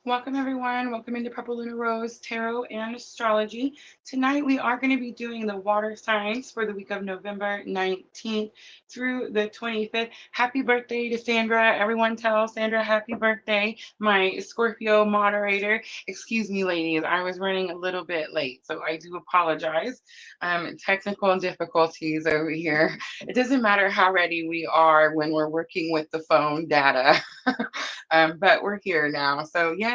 Welcome, everyone. Welcome into purplelunarose Tarot and Astrology. Tonight, we are going to be doing the water signs for the week of November 19th through the 25th. Happy birthday to Sandra. Everyone tell Sandra happy birthday, my Scorpio moderator. Excuse me, ladies. I was running a little bit late, so I do apologize. Technical difficulties over here. It doesn't matter how ready we are when we're working with the phone data. But we're here now, so yay.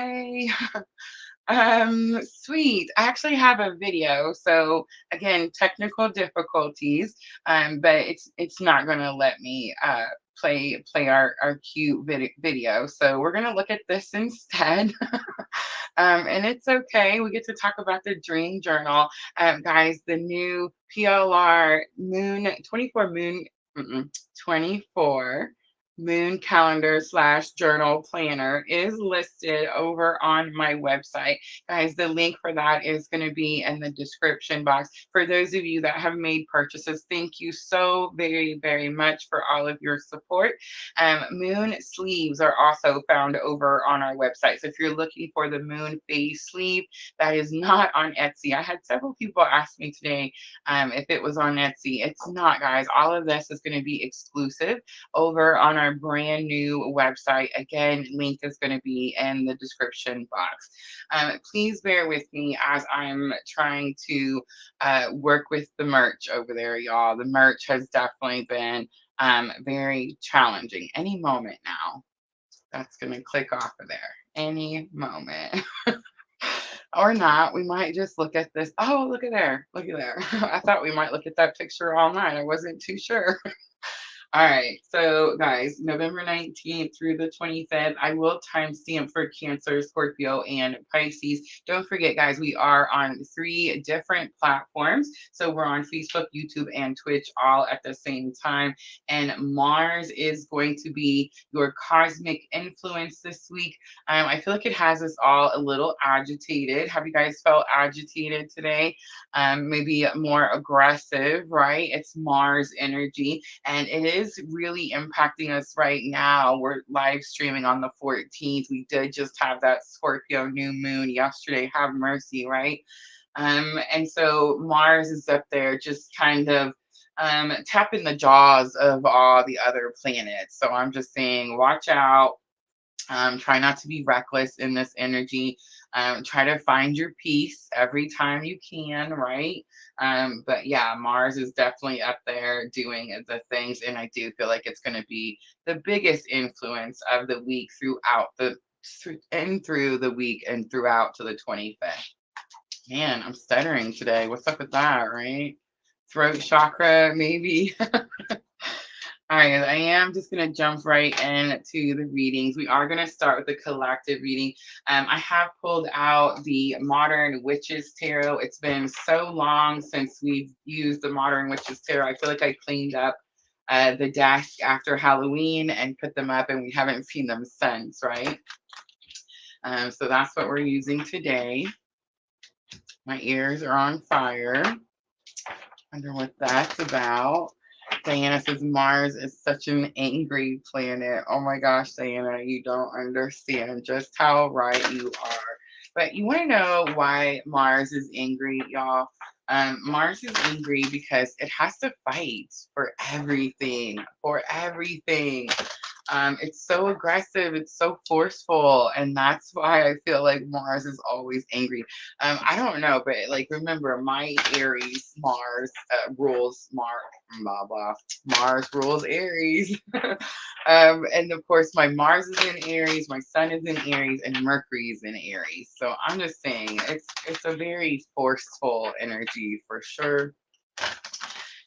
Sweet. I actually have a video. So again, technical difficulties, but it's not gonna let me play our cute video. So we're gonna look at this instead. And it's okay. We get to talk about the dream journal. Guys, the new PLR moon 24 moon 24 moon calendar slash journal planner is listed over on my website. Guys, the link for that is going to be in the description box. For those of you that have made purchases, thank you so very, very much for all of your support. Moon sleeves are also found over on our website. So if you're looking for the moon phase sleeve, that is not on Etsy. I had several people ask me today if it was on Etsy. It's not, guys. All of this is going to be exclusive over on our brand new website. Again, link is going to be in the description box. Please bear with me as I'm trying to work with the merch over there, y'all. The merch has definitely been very challenging. Any moment now, that's going to click off of there. Any moment. Or not. We might just look at this. Oh, look at there. Look at there. I thought we might look at that picture all night. I wasn't too sure. All right, so guys, November 19th through the 25th, I will timestamp for Cancer, Scorpio, and Pisces. Don't forget, guys, we are on 3 different platforms. So we're on Facebook, YouTube, and Twitch all at the same time. And Mars is going to be your cosmic influence this week. I feel like it has us all a little agitated. Have you guys felt agitated today? Maybe more aggressive, right? It's Mars energy and it is really impacting us right now. We're live streaming on the 14th. We did just have that Scorpio new moon yesterday. Have mercy, right? And so Mars is up there just kind of tapping the jaws of all the other planets. So I'm just saying, watch out. Try not to be reckless in this energy. Try to find your peace every time you can, right? But yeah, Mars is definitely up there doing the things, and I do feel like it's going to be the biggest influence of the week through the week and throughout to the 25th. Man, I'm stuttering today. What's up with that, right? Throat chakra, maybe. All right, I am just going to jump right into the readings. We are going to start with the collective reading. I have pulled out the Modern Witches Tarot. It's been so long since we've used the Modern Witches Tarot. I feel like I cleaned up the desk after Halloween and put them up, and we haven't seen them since, right? So that's what we're using today. My ears are on fire. Wonder what that's about. Diana says Mars is such an angry planet. Oh my gosh, Diana, you don't understand just how right you are. But you want to know why Mars is angry, y'all? Mars is angry because it has to fight for everything, for everything. It's so aggressive, it's so forceful, and that's why I feel like Mars is always angry. I don't know, but like remember, my Aries Mars rules Mars, blah blah. Mars rules Aries, and of course my Mars is in Aries, my Sun is in Aries, and Mercury is in Aries. So I'm just saying it's a very forceful energy for sure.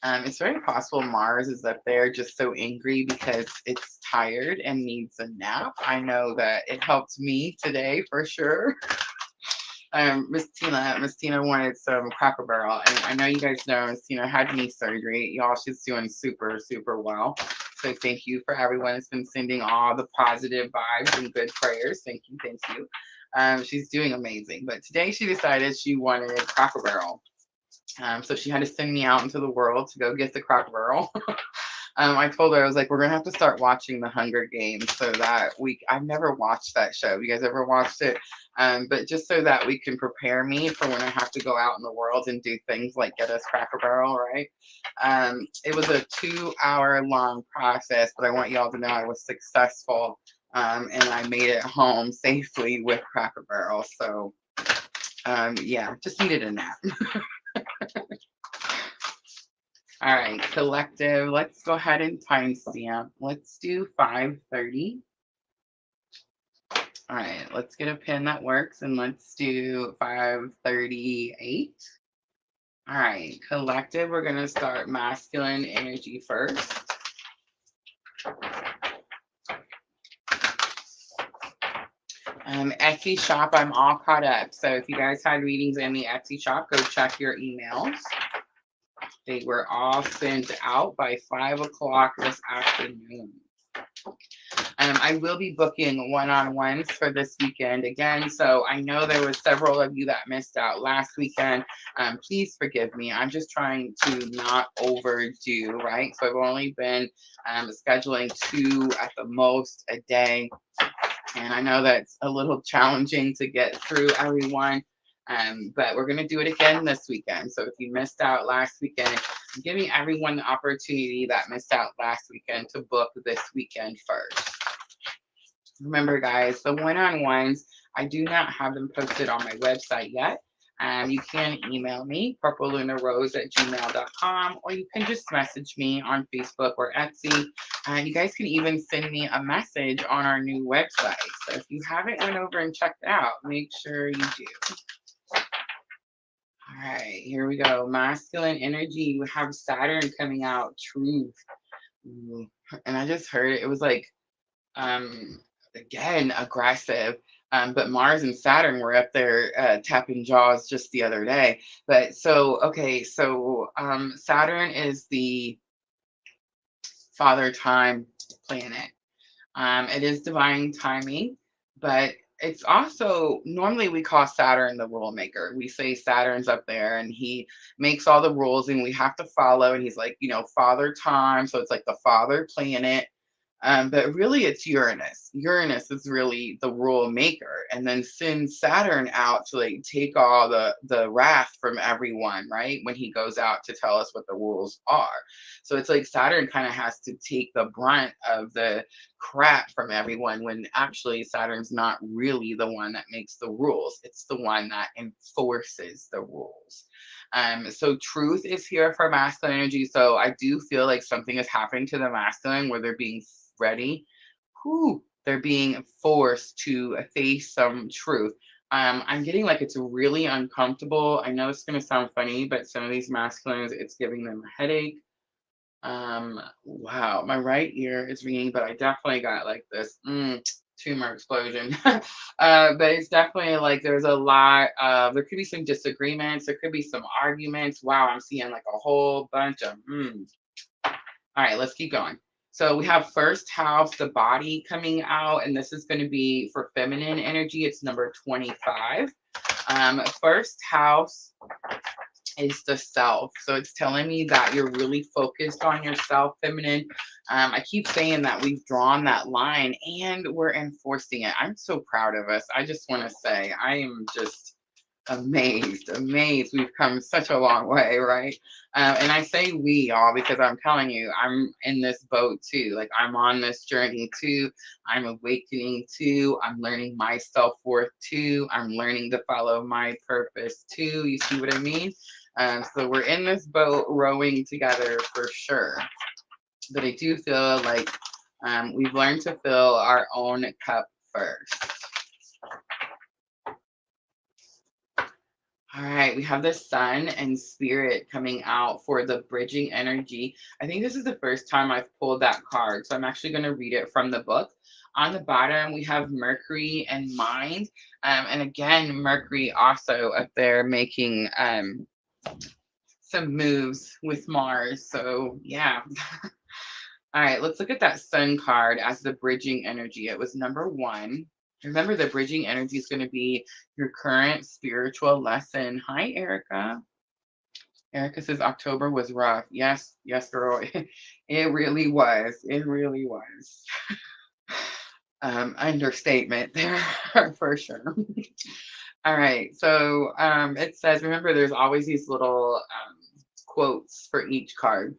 It's very possible Mars is up there just so angry because it's tired and needs a nap. I know that it helped me today for sure. Miss Tina wanted some Cracker Barrel, and I know you guys know Miss Tina had knee surgery. Y'all, she's doing super, super well. So thank you for everyone that's been sending all the positive vibes and good prayers. Thank you, thank you. She's doing amazing. But today she decided she wanted Cracker Barrel. So she had to send me out into the world to go get the Cracker Barrel. I told her, I was like, we're gonna have to start watching the Hunger Games so that I've never watched that show. You guys ever watched it? But just so that we can prepare me for when I have to go out in the world and do things like get us Cracker Barrel, right? It was a 2-hour long process, but I want y'all to know I was successful, and I made it home safely with Cracker Barrel. So yeah, just needed a nap. All right, collective, let's go ahead and timestamp. Let's do 5:30. All right, let's get a pin that works, and let's do 5:38. All right, collective, we're going to start masculine energy first. Etsy shop, I'm all caught up. So if you guys had readings in the Etsy shop, go check your emails. They were all sent out by 5 o'clock this afternoon. I will be booking one-on-ones for this weekend again. So I know there were several of you that missed out last weekend. Please forgive me. I'm just trying to not overdo, right? So I've only been scheduling 2 at the most a day. And I know that's a little challenging to get through everyone. But we're going to do it again this weekend. So if you missed out last weekend, I'm giving everyone the opportunity that missed out last weekend to book this weekend first. Remember, guys, the one-on-ones, I do not have them posted on my website yet. You can email me, purplelunarose@gmail.com, or you can just message me on Facebook or Etsy. You guys can even send me a message on our new website. So if you haven't went over and checked it out, make sure you do. All right, here we go. Masculine energy. We have Saturn coming out. Truth. Ooh. And I just heard it. It was like, again, aggressive. But Mars and Saturn were up there tapping jaws just the other day. But so, okay, so Saturn is the father time planet. It is divine timing, but it's also, normally we call Saturn the rule maker. We say Saturn's up there and he makes all the rules and we have to follow. And he's like, father time. So it's like the father planet. But really it's Uranus. Uranus is really the rule maker, and then sends Saturn out to like take all the wrath from everyone, right? When he goes out to tell us what the rules are. So it's like Saturn kind of has to take the brunt of the crap from everyone, when actually Saturn's not really the one that makes the rules. It's the one that enforces the rules. So truth is here for masculine energy. So I do feel like something is happening to the masculine where they're being ready. They're being forced to face some truth. I'm getting like it's really uncomfortable. I know it's going to sound funny, but some of these masculines, it's giving them a headache. Wow, my right ear is ringing, but I definitely got like this tumor explosion. But it's definitely like there's a lot of, there could be some disagreements, there could be some arguments. Wow, I'm seeing like a whole bunch of All right, let's keep going. So we have first house, the body coming out, and this is going to be for feminine energy. It's number 25. First house is the self. So it's telling me that you're really focused on yourself, feminine. I keep saying that we've drawn that line and we're enforcing it. I'm so proud of us. I just want to say I am just amazed. We've come such a long way, right? And I say we all because I'm telling you, I'm in this boat too. Like I'm on this journey too. I'm awakening too. I'm learning my self-worth too. I'm learning to follow my purpose too. You see what I mean? So we're in this boat rowing together for sure. But I do feel like we've learned to fill our own cup first. All right, we have the sun and spirit coming out for the bridging energy. I think this is the first time I've pulled that card, so I'm actually going to read it from the book. On the bottom, we have Mercury and mind. And again, Mercury also up there making some moves with Mars. So yeah. All right, let's look at that sun card as the bridging energy. It was number 1. Remember, the bridging energy is going to be your current spiritual lesson. Hi, Erica. Erica says October was rough. Yes, yes, girl. It really was. It really was. Understatement there for sure. All right. So it says, remember, there's always these little quotes for each card.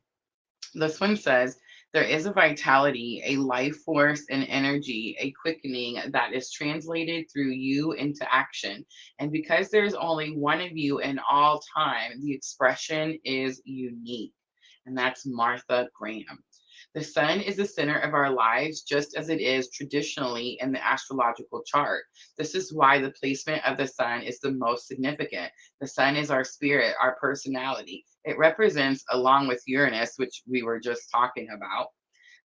This one says, there is a vitality, a life force, and energy, a quickening that is translated through you into action. And because there's only one of you in all time, the expression is unique. And that's Martha Graham. The sun is the center of our lives, just as it is traditionally in the astrological chart. This is why the placement of the sun is the most significant. The sun is our spirit, our personality. It represents, along with Uranus, which we were just talking about,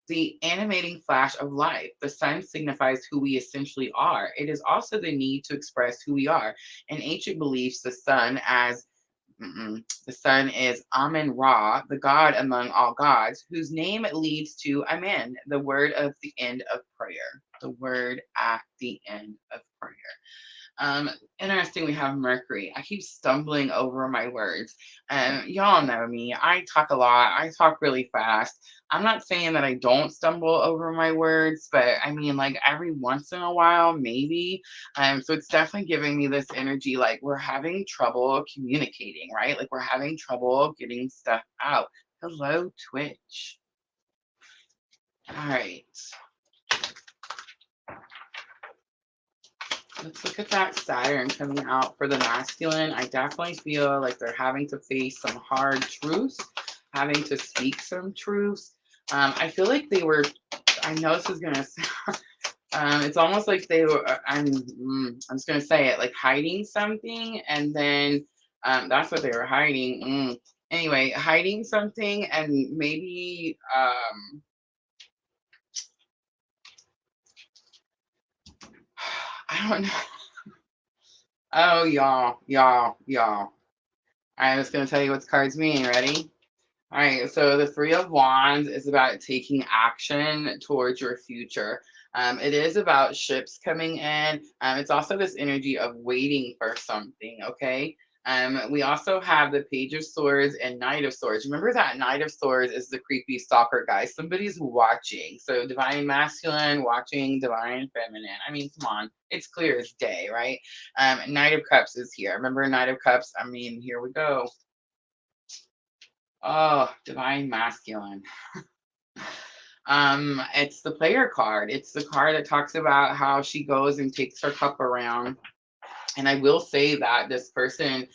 the animating flash of life. The sun signifies who we essentially are. It is also the need to express who we are. In ancient beliefs, the sun is Amen Ra, the god among all gods, whose name leads to Amen, the word of the end of prayer. The word at the end of prayer. Interesting, we have Mercury. I keep stumbling over my words. Y'all know me. I talk a lot. I talk really fast. I'm not saying that I don't stumble over my words, but I mean, like every once in a while, maybe. So it's definitely giving me this energy like we're having trouble communicating, right? Like we're having trouble getting stuff out. Hello, Twitch. All right. Let's look at that Saturn coming out for the masculine. I definitely feel like they're having to face some hard truths, having to speak some truths. I feel like they were, I know this is going to sound, it's almost like they were, I'm just going to say it, like hiding something. And then that's what they were hiding. Anyway, hiding something and maybe, I don't know. Oh, y'all. I was going to tell you what the cards mean. Ready? All right. So the Three of Wands is about taking action towards your future. It is about ships coming in. It's also this energy of waiting for something. Okay. We also have the Page of Swords and Knight of Swords. Remember that Knight of Swords is the creepy stalker guy. Somebody's watching. So divine masculine watching divine feminine. I mean, come on. It's clear as day, right? Knight of Cups is here. Remember Knight of Cups? I mean, here we go. Oh, divine masculine. It's the player card. It's the card that talks about how she goes and takes her cup around. And I will say that this person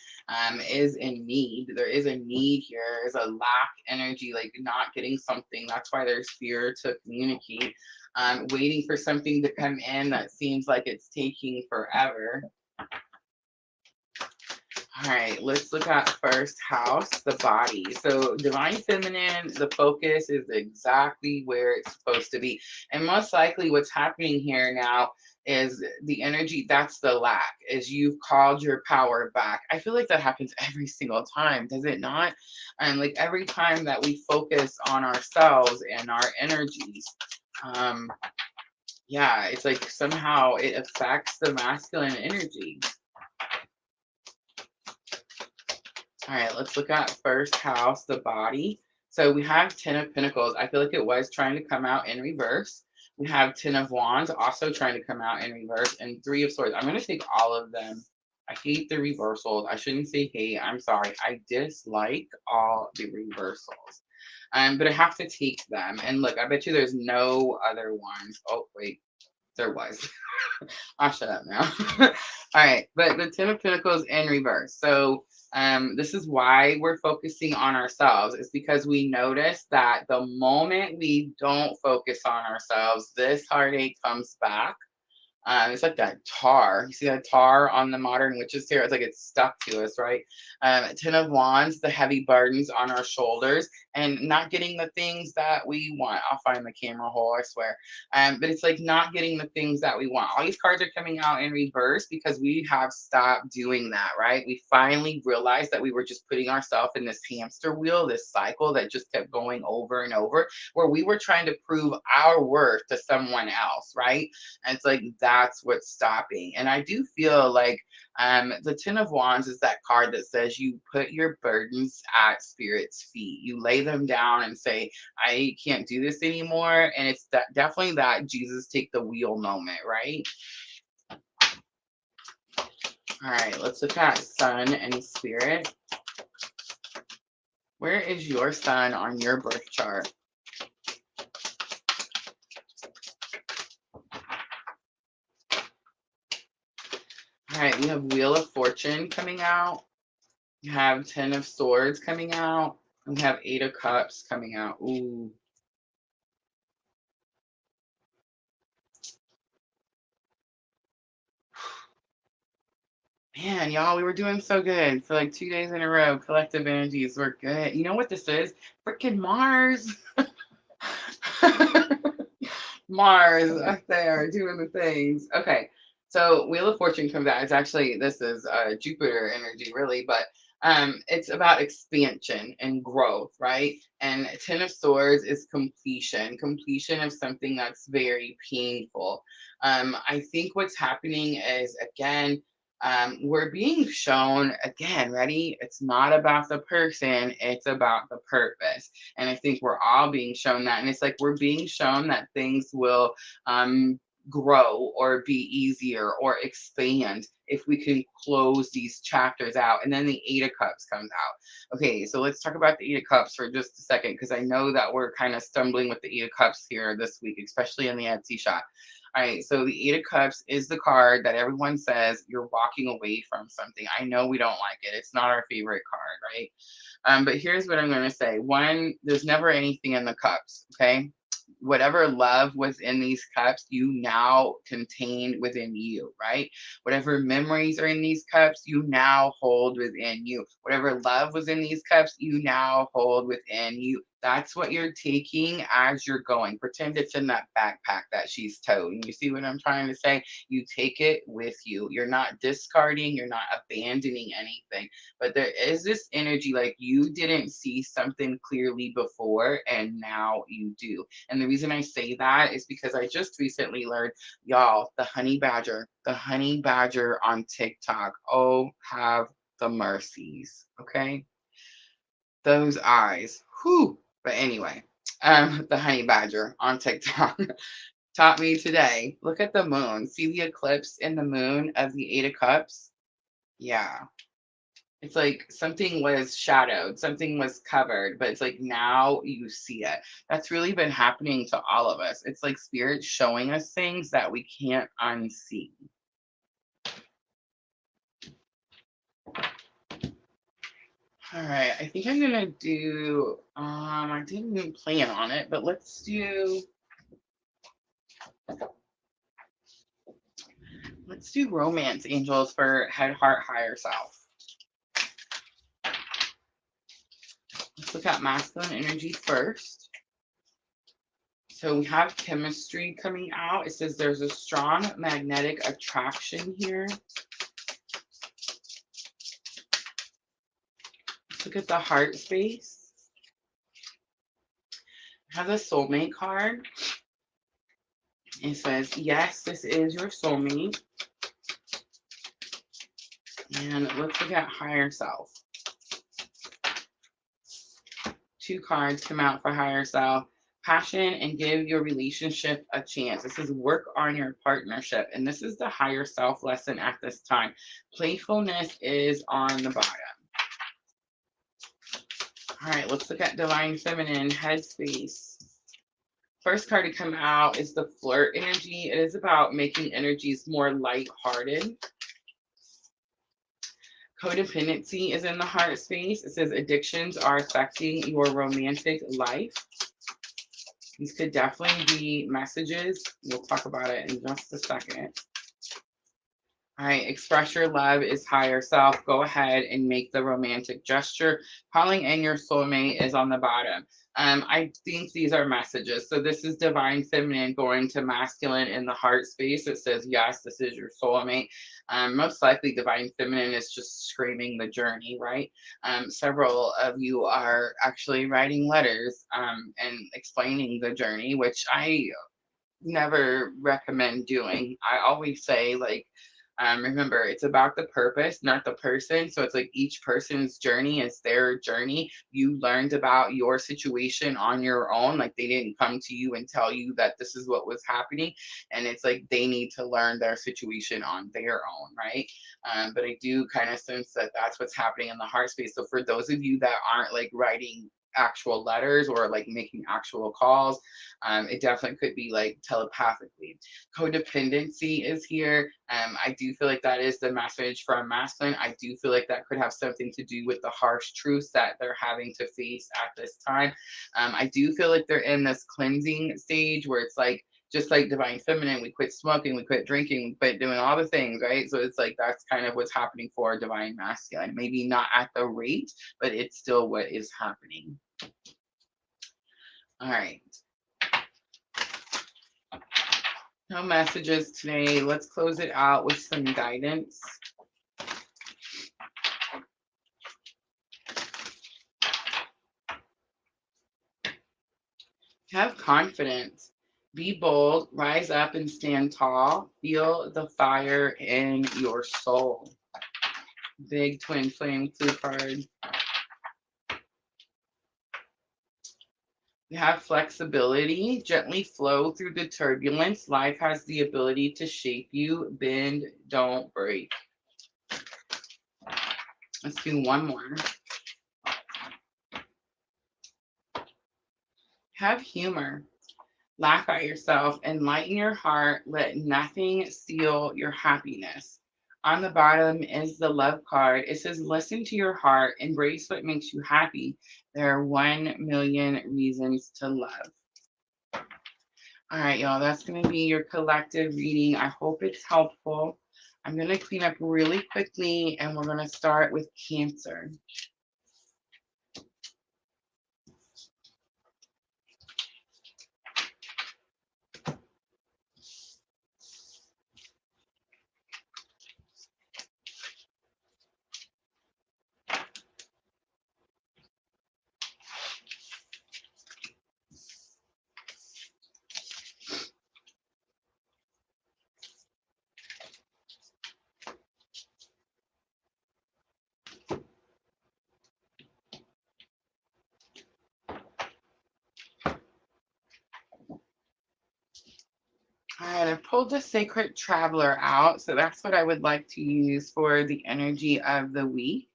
is in need. There is a need here. There's a lack energy, like not getting something. That's why there's fear to communicate. Waiting for something to come in that seems like it's taking forever. All right, let's look at first house, the body. So divine feminine, the focus is exactly where it's supposed to be. And most likely what's happening here now is the energy, that's the lack, is you've called your power back. I feel like that happens every single time, does it not? And like every time that we focus on ourselves and our energies, yeah, it's like somehow it affects the masculine energy. All right, let's look at first house, the body. So we have 10 of Pentacles. I feel like it was trying to come out in reverse. We have 10 of Wands also trying to come out in reverse, and 3 of Swords. I'm going to take all of them. I hate the reversals. I shouldn't say hate. I'm sorry. I dislike all the reversals. But I have to take them. And look, I bet you there's no other ones. Oh, wait. There was. I'll shut up now. All right, but the 10 of Pentacles in reverse. So this is why we're focusing on ourselves. Is because we notice that the moment we don't focus on ourselves, this heartache comes back. It's like that tar. You see that tar on the modern witches here? It's like it's stuck to us, right? 10 of Wands, the heavy burdens on our shoulders and not getting the things that we want. I'll find the camera hole, I swear. But it's like not getting the things that we want. All these cards are coming out in reverse because we have stopped doing that, right? We finally realized that we were just putting ourselves in this hamster wheel, this cycle that just kept going over and over, where we were trying to prove our worth to someone else, right? And it's like that that's what's stopping. And I do feel like the Ten of Wands is that card that says you put your burdens at Spirit's feet. You lay them down and say, I can't do this anymore. And it's definitely that Jesus take the wheel moment, right? All right, let's look at Sun and Spirit. Where is your sun on your birth chart? All right, we have Wheel of Fortune coming out. We have 10 of Swords coming out. And we have 8 of Cups coming out. Ooh. Man, y'all, we were doing so good for like 2 days in a row. Collective energies were good. You know what this is? Freaking Mars. Mars up there doing the things. Okay, so Wheel of Fortune comes out. It's actually, this is Jupiter energy, really, but it's about expansion and growth, right? And Ten of Swords is completion of something that's very painful. I think what's happening is, again, we're being shown, again, ready? It's not about the person, it's about the purpose. And I think we're all being shown that. And it's like we're being shown that things will grow or be easier or expand if we can close these chapters out. And then the 8 of Cups comes out. Okay, so let's talk about the 8 of Cups for just a second, because I know that we're kind of stumbling with the 8 of Cups here this week, especially in the Etsy shop. All right, so the 8 of Cups is the card that everyone says you're walking away from something. I know we don't like it. It's not our favorite card, right? But here's what I'm going to say. One, there's never anything in the cups, okay? Whatever love was in these cups, you now contain within you, right? Whatever memories are in these cups, you now hold within you. Whatever love was in these cups, you now hold within you. That's what you're taking as you're going. Pretend it's in that backpack that she's towing. You see what I'm trying to say? You take it with you. You're not discarding, you're not abandoning anything. But there is this energy like you didn't see something clearly before and now you do. And the reason I say that is because I just recently learned, y'all, the honey badger on TikTok. Oh, have the mercies. Okay. Those eyes. Whew. But anyway, the honey badger on TikTok taught me today. Look at the moon. See the eclipse in the moon of the 8 of Cups? Yeah. It's like something was shadowed, something was covered, but it's like now you see it. That's really been happening to all of us. It's like spirit showing us things that we can't unsee. All right, I think I'm gonna do, I didn't even plan on it, but let's do romance angels for head, heart, higher self. Let's look at masculine energy first. So we have chemistry coming out. It says there's a strong magnetic attraction here. Let's look at the heart space. I have the soulmate card. It says, yes, this is your soulmate. And let's look at higher self. 2 cards come out for higher self. Passion and give your relationship a chance. This is work on your partnership. And this is the higher self lesson at this time. Playfulness is on the bottom. All right, let's look at divine feminine headspace. First card to come out is the flirt energy. It is about making energies more lighthearted. Codependency is in the heart space. It says addictions are affecting your romantic life. These could definitely be messages. We'll talk about it in just a second. All right, express your love is higher self. Go ahead and make the romantic gesture. Calling in your soulmate is on the bottom. I think these are messages. So this is divine feminine going to masculine in the heart space. It says, yes, this is your soulmate. Most likely divine feminine is just screaming the journey, right? Several of you are actually writing letters and explaining the journey, which I never recommend doing. I always say, like, remember, it's about the purpose, not the person. So it's like each person's journey is their journey. You learned about your situation on your own. Like, they didn't come to you and tell you that this is what was happening. And it's like they need to learn their situation on their own, right? But I do kind of sense that that's what's happening in the heart space. So for those of you that aren't like writing actual letters or like making actual calls, it definitely could be like telepathically. Codependency is here. I do feel like that is the message from masculine. I do feel like that could have something to do with the harsh truths that they're having to face at this time. I do feel like they're in this cleansing stage where it's like, just like divine feminine, we quit smoking, we quit drinking, we quit doing all the things, right? So it's like that's kind of what's happening for divine masculine. Maybe not at the rate, but it's still what is happening. All right. No messages today. Let's close it out with some guidance. Have confidence. Be bold, rise up and stand tall. Feel the fire in your soul. Big twin flame clue card. You have flexibility. Gently flow through the turbulence. Life has the ability to shape you. Bend, don't break. Let's do one more. Have humor. Laugh at yourself and lighten your heart. Let nothing steal your happiness. On the bottom is the love card. It says, listen to your heart. Embrace what makes you happy. There are 1,000,000 reasons to love. All right, y'all, that's going to be your collective reading. I hope it's helpful. I'm going to clean up really quickly, and we're going to start with Cancer. All right, I pulled the Sacred Traveler out, so that's what I would like to use for the energy of the week.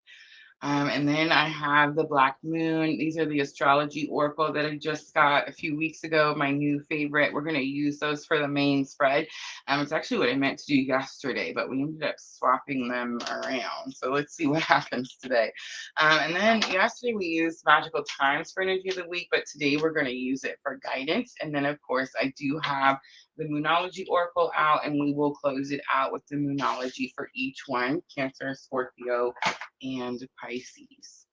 And then I have the Black Moon. These are the astrology oracle that I just got a few weeks ago, my new favorite. We're going to use those for the main spread. It's actually what I meant to do yesterday, but we ended up swapping them around. So let's see what happens today. And then yesterday we used magical times for energy of the week, but today we're going to use it for guidance. And then, of course, I do have the Moonology Oracle out, and we will close it out with the Moonology for each one: Cancer, Scorpio, and Pisces.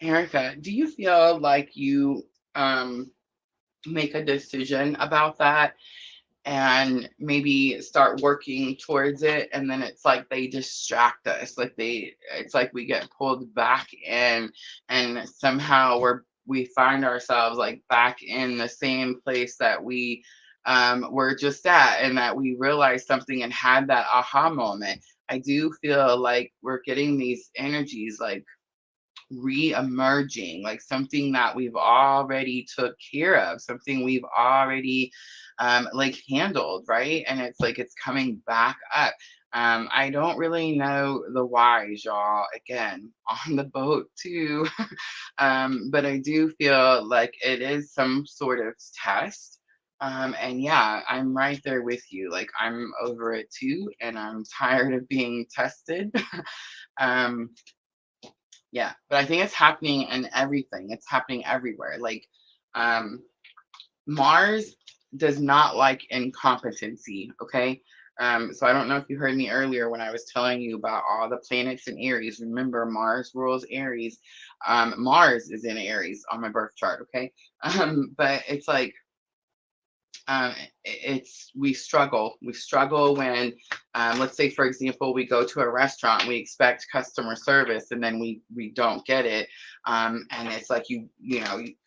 Erica, do you feel like you make a decision about that and maybe start working towards it, and then it's like they distract us, like it's like we get pulled back in, and somehow we find ourselves like back in the same place that we were just at, and that we realized something and had that aha moment? I do feel like we're getting these energies like re-emerging, like something that we've already took care of, something we've already like handled, right? And it's like it's coming back up. I don't really know the whys, y'all. Again, on the boat too. But I do feel like it is some sort of test. And yeah, I'm right there with you. Like, I'm over it too, and I'm tired of being tested. um, yeah, but I think it's happening in everything. It's happening everywhere. Like, um, Mars does not like incompetency, okay? So I don't know if you heard me earlier when I was telling you about all the planets in Aries. Remember, Mars rules Aries. Mars is in Aries on my birth chart, okay? But it's like um, we struggle when, let's say for example, we go to a restaurant, we expect customer service and then we don't get it. And it's like,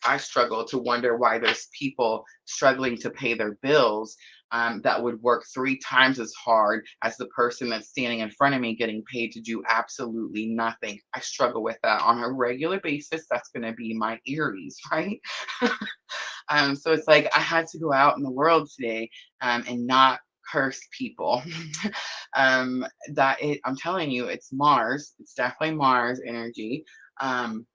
I struggle to wonder why there's people struggling to pay their bills, that would work 3 times as hard as the person that's standing in front of me getting paid to do absolutely nothing. I struggle with that on a regular basis. That's going to be my Aries, right? So it's like I had to go out in the world today, and not curse people. I'm telling you, it's Mars. It's definitely Mars energy. Um,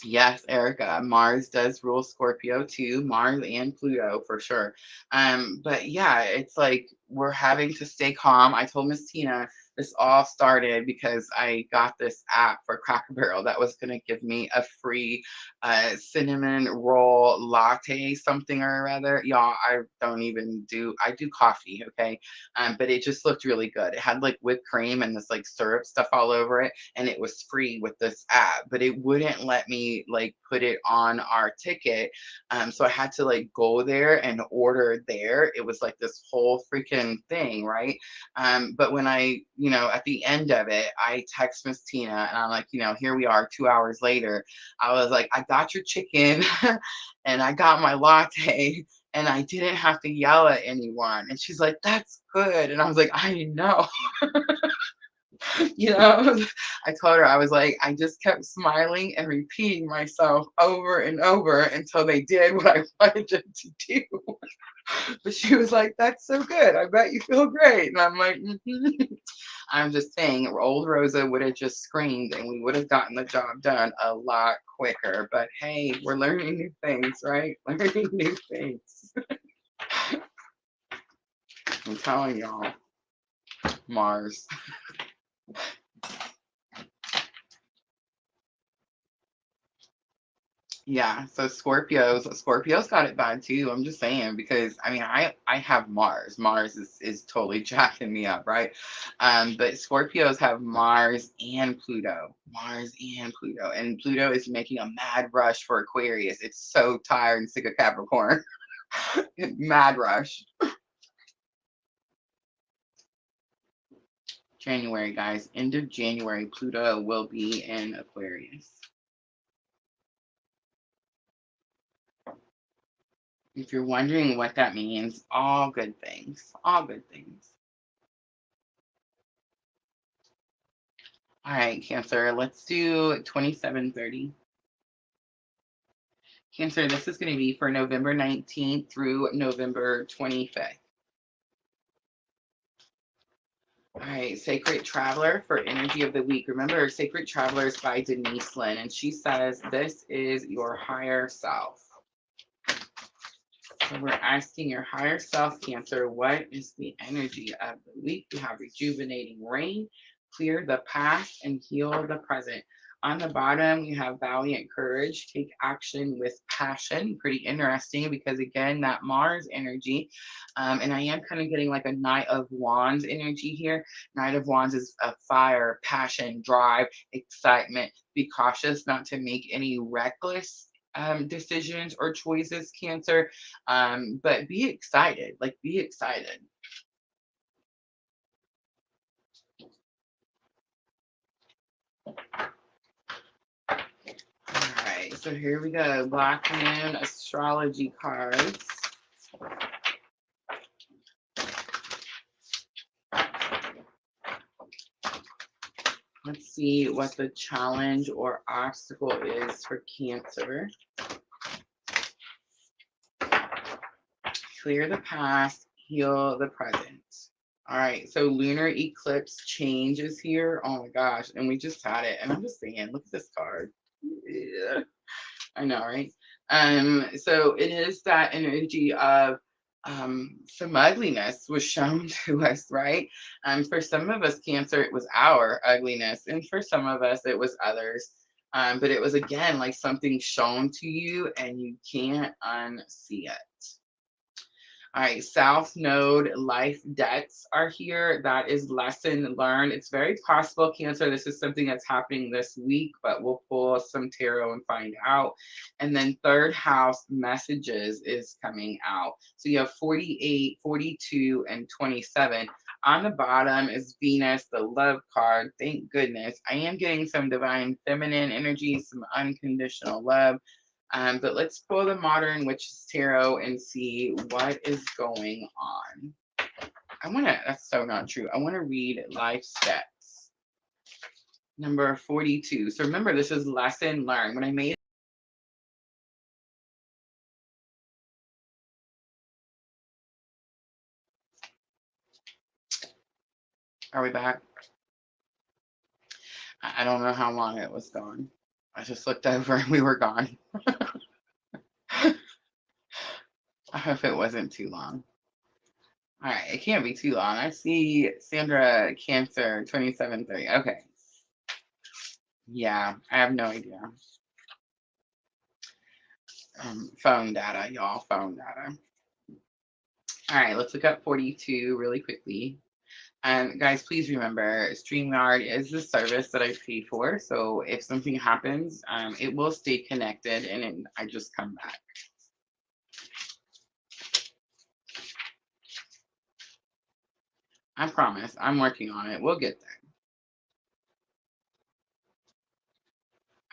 Yes, Erica. Mars does rule Scorpio too. Mars and Pluto for sure. But yeah, it's like we're having to stay calm. I told Miss Tina this all started because I got this app for Cracker Barrel that was gonna give me a free cinnamon roll latte, something or other. Y'all, I do coffee, okay? But it just looked really good. It had like whipped cream and this like syrup stuff all over it, and it was free with this app, but it wouldn't let me like put it on our ticket. So I had to like go there and order there. It was like this whole freaking thing, right? But when at the end of it, I text Miss Tina and I'm like, here we are 2 hours later. I was like, I got your chicken and I got my latte and I didn't have to yell at anyone. And she's like, that's good. And I was like, I know. you know, I told her, I was like, I just kept smiling and repeating myself over and over until they did what I wanted them to do. But she was like, that's so good. I bet you feel great. And I'm like, I'm just saying, old Rosa would have just screamed and we would have gotten the job done a lot quicker. But hey, we're learning new things, right? Learning new things. I'm telling y'all, Mars. Yeah, so Scorpios got it bad too. I'm just saying because I mean I have Mars. Mars is totally jacking me up, right? But Scorpios have Mars and Pluto. Mars and Pluto. And Pluto is making a mad rush for Aquarius. It's so tired and sick of Capricorn. Mad rush. January, guys. End of January, Pluto will be in Aquarius. If you're wondering what that means, all good things. All good things. All right, Cancer, let's do 2730. Cancer, this is going to be for November 19th through November 25th. All right, Sacred Traveler for Energy of the Week. Remember, Sacred Traveler is by Denise Lynn, and she says, this is your higher self. So we're asking your higher self, Cancer, what is the energy of the week? We have rejuvenating rain, clear the past, and heal the present. On the bottom, you have valiant courage, take action with passion. Pretty interesting because, again, that Mars energy. And I am kind of getting like a Knight of Wands energy here. Knight of Wands is a fire, passion, drive, excitement. Be cautious not to make any reckless decisions or choices, Cancer. But be excited, like be excited. All right, so here we go. Black Moon astrology cards. Let's see what the challenge or obstacle is for Cancer. Clear the past, heal the present. All right, so lunar eclipse changes here. Oh my gosh, and we just had it. And I'm just saying, look at this card. Yeah, I know, right? So it is that energy of some ugliness was shown to us, right? For some of us, Cancer, it was our ugliness, and for some of us, it was others. But it was again like something shown to you, and you can't unsee it. All right, South Node life debts are here. That is lesson learned. It's very possible, Cancer, this is something that's happening this week, but we'll pull some tarot and find out. And then third house messages is coming out. So you have 48, 42, and 27. On the bottom is Venus, the love card. Thank goodness. I am getting some divine feminine energy, some unconditional love. But let's pull the Modern Witches Tarot and see what is going on. That's so not true. I want to read Life Steps, number 42. So remember, this is lesson learned. When I made Are we back? I don't know how long it was gone. I just looked over and we were gone. I hope it wasn't too long. All right, it can't be too long. I see Sandra Cancer 2730. Okay. Yeah, I have no idea. Phone data, y'all, phone data. All right, let's look up 42 really quickly. Guys, please remember, StreamYard is the service that I pay for. So if something happens, it will stay connected and I just come back. I promise. I'm working on it. We'll get there.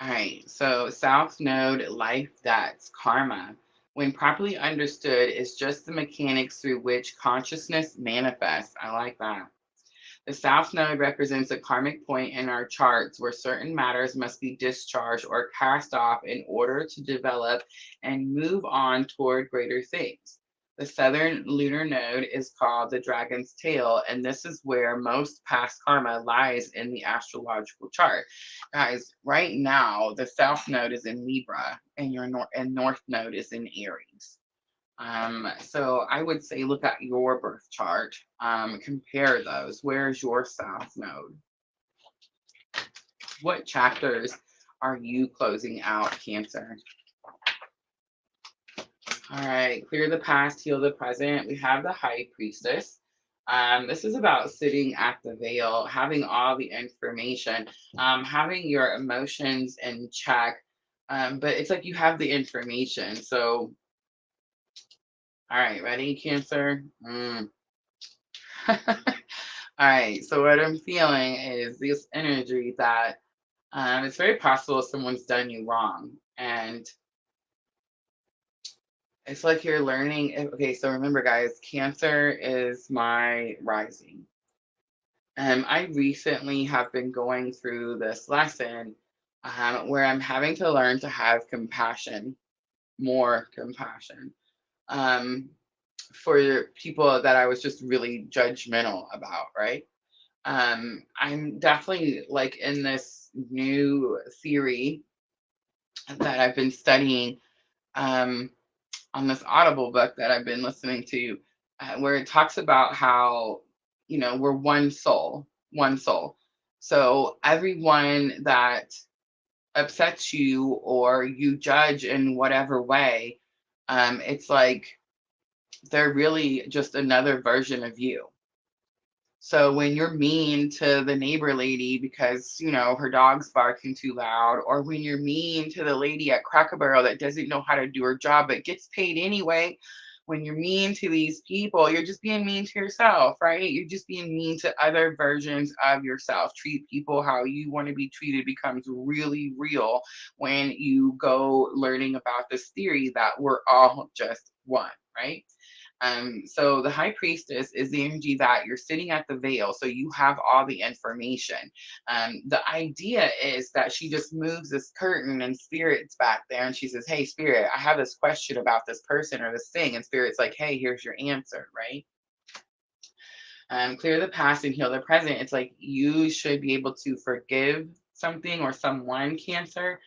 All right. So South Node life debts, karma, when properly understood, is just the mechanics through which consciousness manifests. I like that. The South Node represents a karmic point in our charts where certain matters must be discharged or cast off in order to develop and move on toward greater things. The Southern Lunar Node is called the Dragon's Tail, and this is where most past karma lies in the astrological chart. Guys, right now, the South Node is in Libra, and your North Node is in Aries. So I would say look at your birth chart, compare those. Where's your South Node? What chapters are you closing out, Cancer? All right, clear the past, heal the present. We have the High Priestess. This is about sitting at the veil, having all the information, having your emotions in check. But it's like you have the information. So, all right, ready, Cancer? All right, so what I'm feeling is this energy that it's very possible someone's done you wrong. And it's like you're learning. Okay, so remember, guys, Cancer is my rising. I recently have been going through this lesson where I'm having to learn to have compassion, more compassion. Um, for people that I was just really judgmental about, right? I'm definitely like in this new theory that I've been studying um, on this Audible book that I've been listening to, where it talks about how, we're one soul, one soul. So everyone that upsets you or you judge in whatever way, it's like they're really just another version of you. So when you're mean to the neighbor lady because, her dog's barking too loud, or when you're mean to the lady at Cracker Barrel that doesn't know how to do her job but gets paid anyway, when you're mean to these people, you're just being mean to yourself, right? You're just being mean to other versions of yourself. Treat people how you want to be treated becomes really real when you go learning about this theory that we're all just one, right? So the high priestess is the energy that you're sitting at the veil, so you have all the information. The idea is that she just moves this curtain and spirit's back there and she says, hey, spirit, I have this question about this person or this thing. And spirit's like, hey, here's your answer, right? Clear the past and heal the present. It's like you should be able to forgive something or someone, Cancer,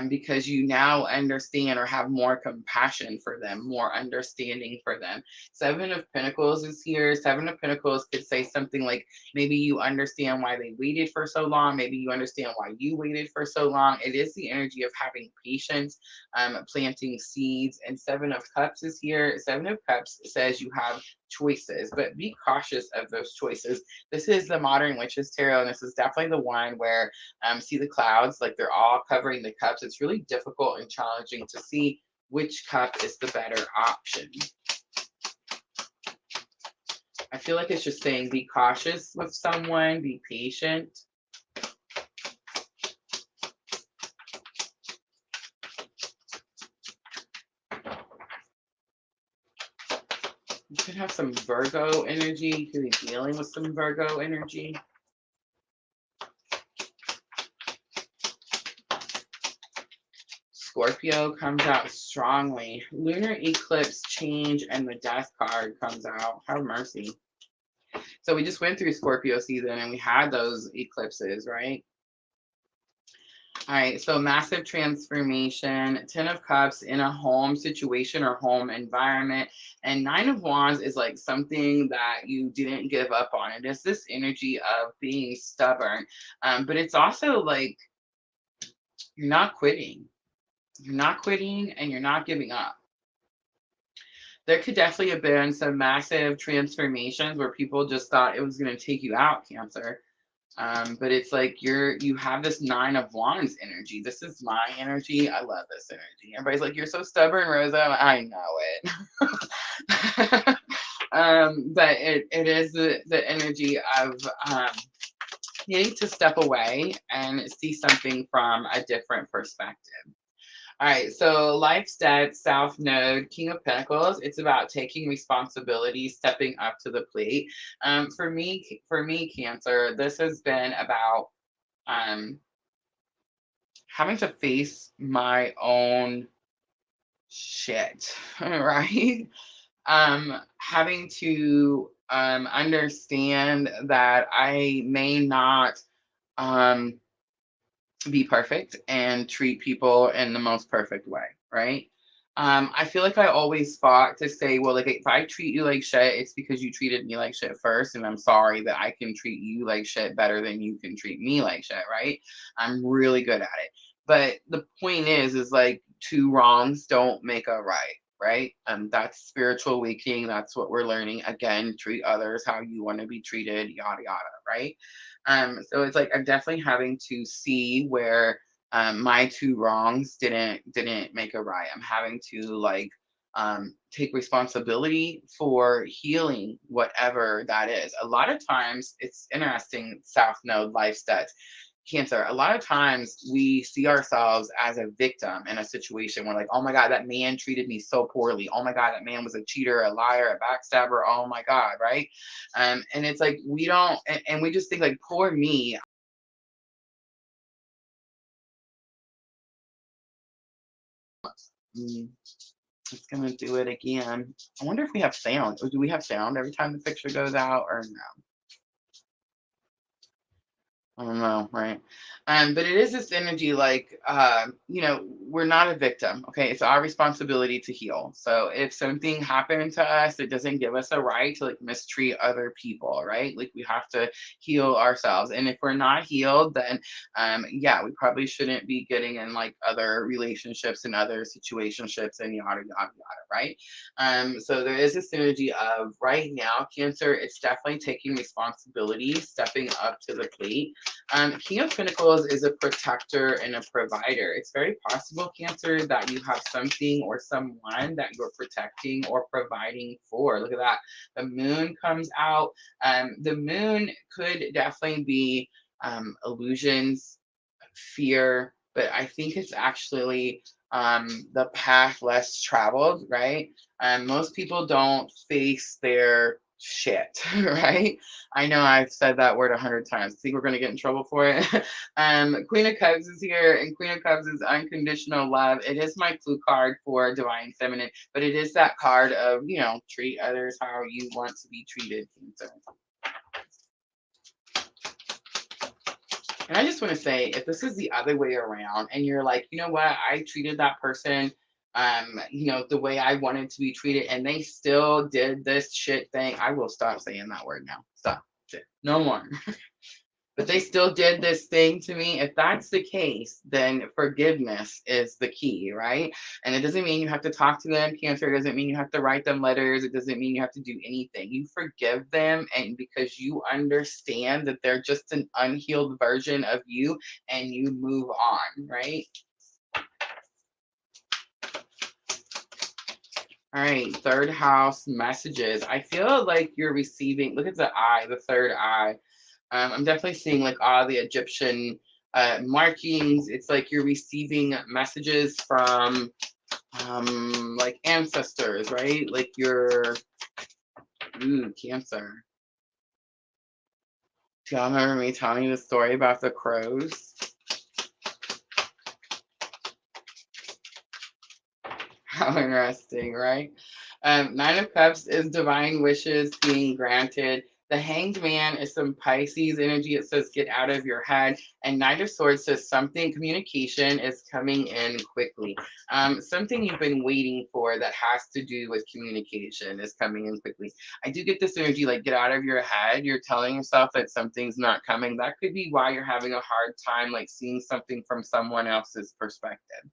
because you now understand or have more compassion for them, more understanding for them. Seven of Pentacles is here. Seven of Pentacles could say something like, maybe you understand why they waited for so long. Maybe you understand why you waited for so long. It is the energy of having patience, planting seeds. And Seven of Cups is here. Seven of Cups says you have choices, but be cautious of those choices. This is the Modern Witches Tarot, and this is definitely the one where see the clouds, like they're all covering the cups. It's really difficult and challenging to see which cup is the better option. I feel like it's just saying be cautious with someone, be patient. You could have some Virgo energy. You could be dealing with some Virgo energy. Scorpio comes out strongly. Lunar eclipse change and the death card comes out. Have mercy. So we just went through Scorpio season and we had those eclipses, right? All right, so massive transformation, 10 of Cups in a home situation or home environment. And 9 of Wands is like something that you didn't give up on. It is this energy of being stubborn. But it's also like you're not quitting. You're not quitting and you're not giving up. There could definitely have been some massive transformations where people just thought it was going to take you out, Cancer. But it's like you have this 9 of Wands energy. This is my energy. I love this energy. Everybody's like, you're so stubborn, Rosa. I know it. But it is the energy of needing to step away and see something from a different perspective. All right, so Life's Dead, South Node, King of Pentacles. It's about taking responsibility, stepping up to the plate. For me, Cancer, this has been about having to face my own shit, right? Having to understand that I may not be perfect and treat people in the most perfect way, right? I feel like I always fought to say, well, like if I treat you like shit, it's because you treated me like shit first, and I'm sorry that I can treat you like shit better than you can treat me like shit, right? I'm really good at it. But the point is like two wrongs don't make a right, right? That's spiritual awakening. That's what we're learning. Again, treat others how you want to be treated, yada yada, right? So it's like I'm definitely having to see where my two wrongs didn't make a right. I'm having to like take responsibility for healing whatever that is. A lot of times, it's interesting. South Node life stats. Cancer, a lot of times we see ourselves as a victim in a situation. We're like, oh my God, that man treated me so poorly. Oh my God, that man was a cheater, a liar, a backstabber. Oh my God, right? And it's like we don't, and we just think like, poor me. Mm, it's gonna do it again. I wonder if we have sound. Or do we have sound every time the picture goes out or no? I don't know, right? But it is this energy like, we're not a victim, okay? It's our responsibility to heal. So if something happened to us, it doesn't give us a right to like mistreat other people, right? Like we have to heal ourselves. And if we're not healed, then yeah, we probably shouldn't be getting in like other relationships and other situationships and yada, yada, yada, right? So there is this energy of right now, Cancer, it's definitely taking responsibility, stepping up to the plate. King of Pentacles is a protector and a provider. It's very possible, Cancer, that you have something or someone that you're protecting or providing for. Look at that. The moon comes out. The moon could definitely be illusions, fear, but I think it's actually the path less traveled, right? Most people don't face their shit, right? I know I've said that word 100 times. I think we're going to get in trouble for it. Queen of Cups is here, and Queen of Cups is unconditional love. It is my clue card for Divine Feminine, but it is that card of, treat others how you want to be treated, Cancer. And I just want to say, if this is the other way around and you're like, you know what, I treated that person, the way I wanted to be treated, and they still did this shit thing, I will stop saying that word now. Stop. No more. But they still did this thing to me. If that's the case, then forgiveness is the key, right? And it doesn't mean you have to talk to them, Cancer. It doesn't mean you have to write them letters. It doesn't mean you have to do anything. You forgive them, and because you understand that they're just an unhealed version of you, and you move on, right? All right, third house messages. I feel like you're receiving, look at the eye, the third eye. I'm definitely seeing like all the Egyptian markings. It's like you're receiving messages from like ancestors, right? Like your Cancer. Do y'all remember me telling you the story about the crows? How interesting, right? Nine of Cups is divine wishes being granted. The Hanged Man is some Pisces energy. It says get out of your head. And Knight of Swords says something, communication is coming in quickly. Something you've been waiting for that has to do with communication is coming in quickly. I do get this energy like get out of your head. You're telling yourself that something's not coming. That could be why you're having a hard time like seeing something from someone else's perspective.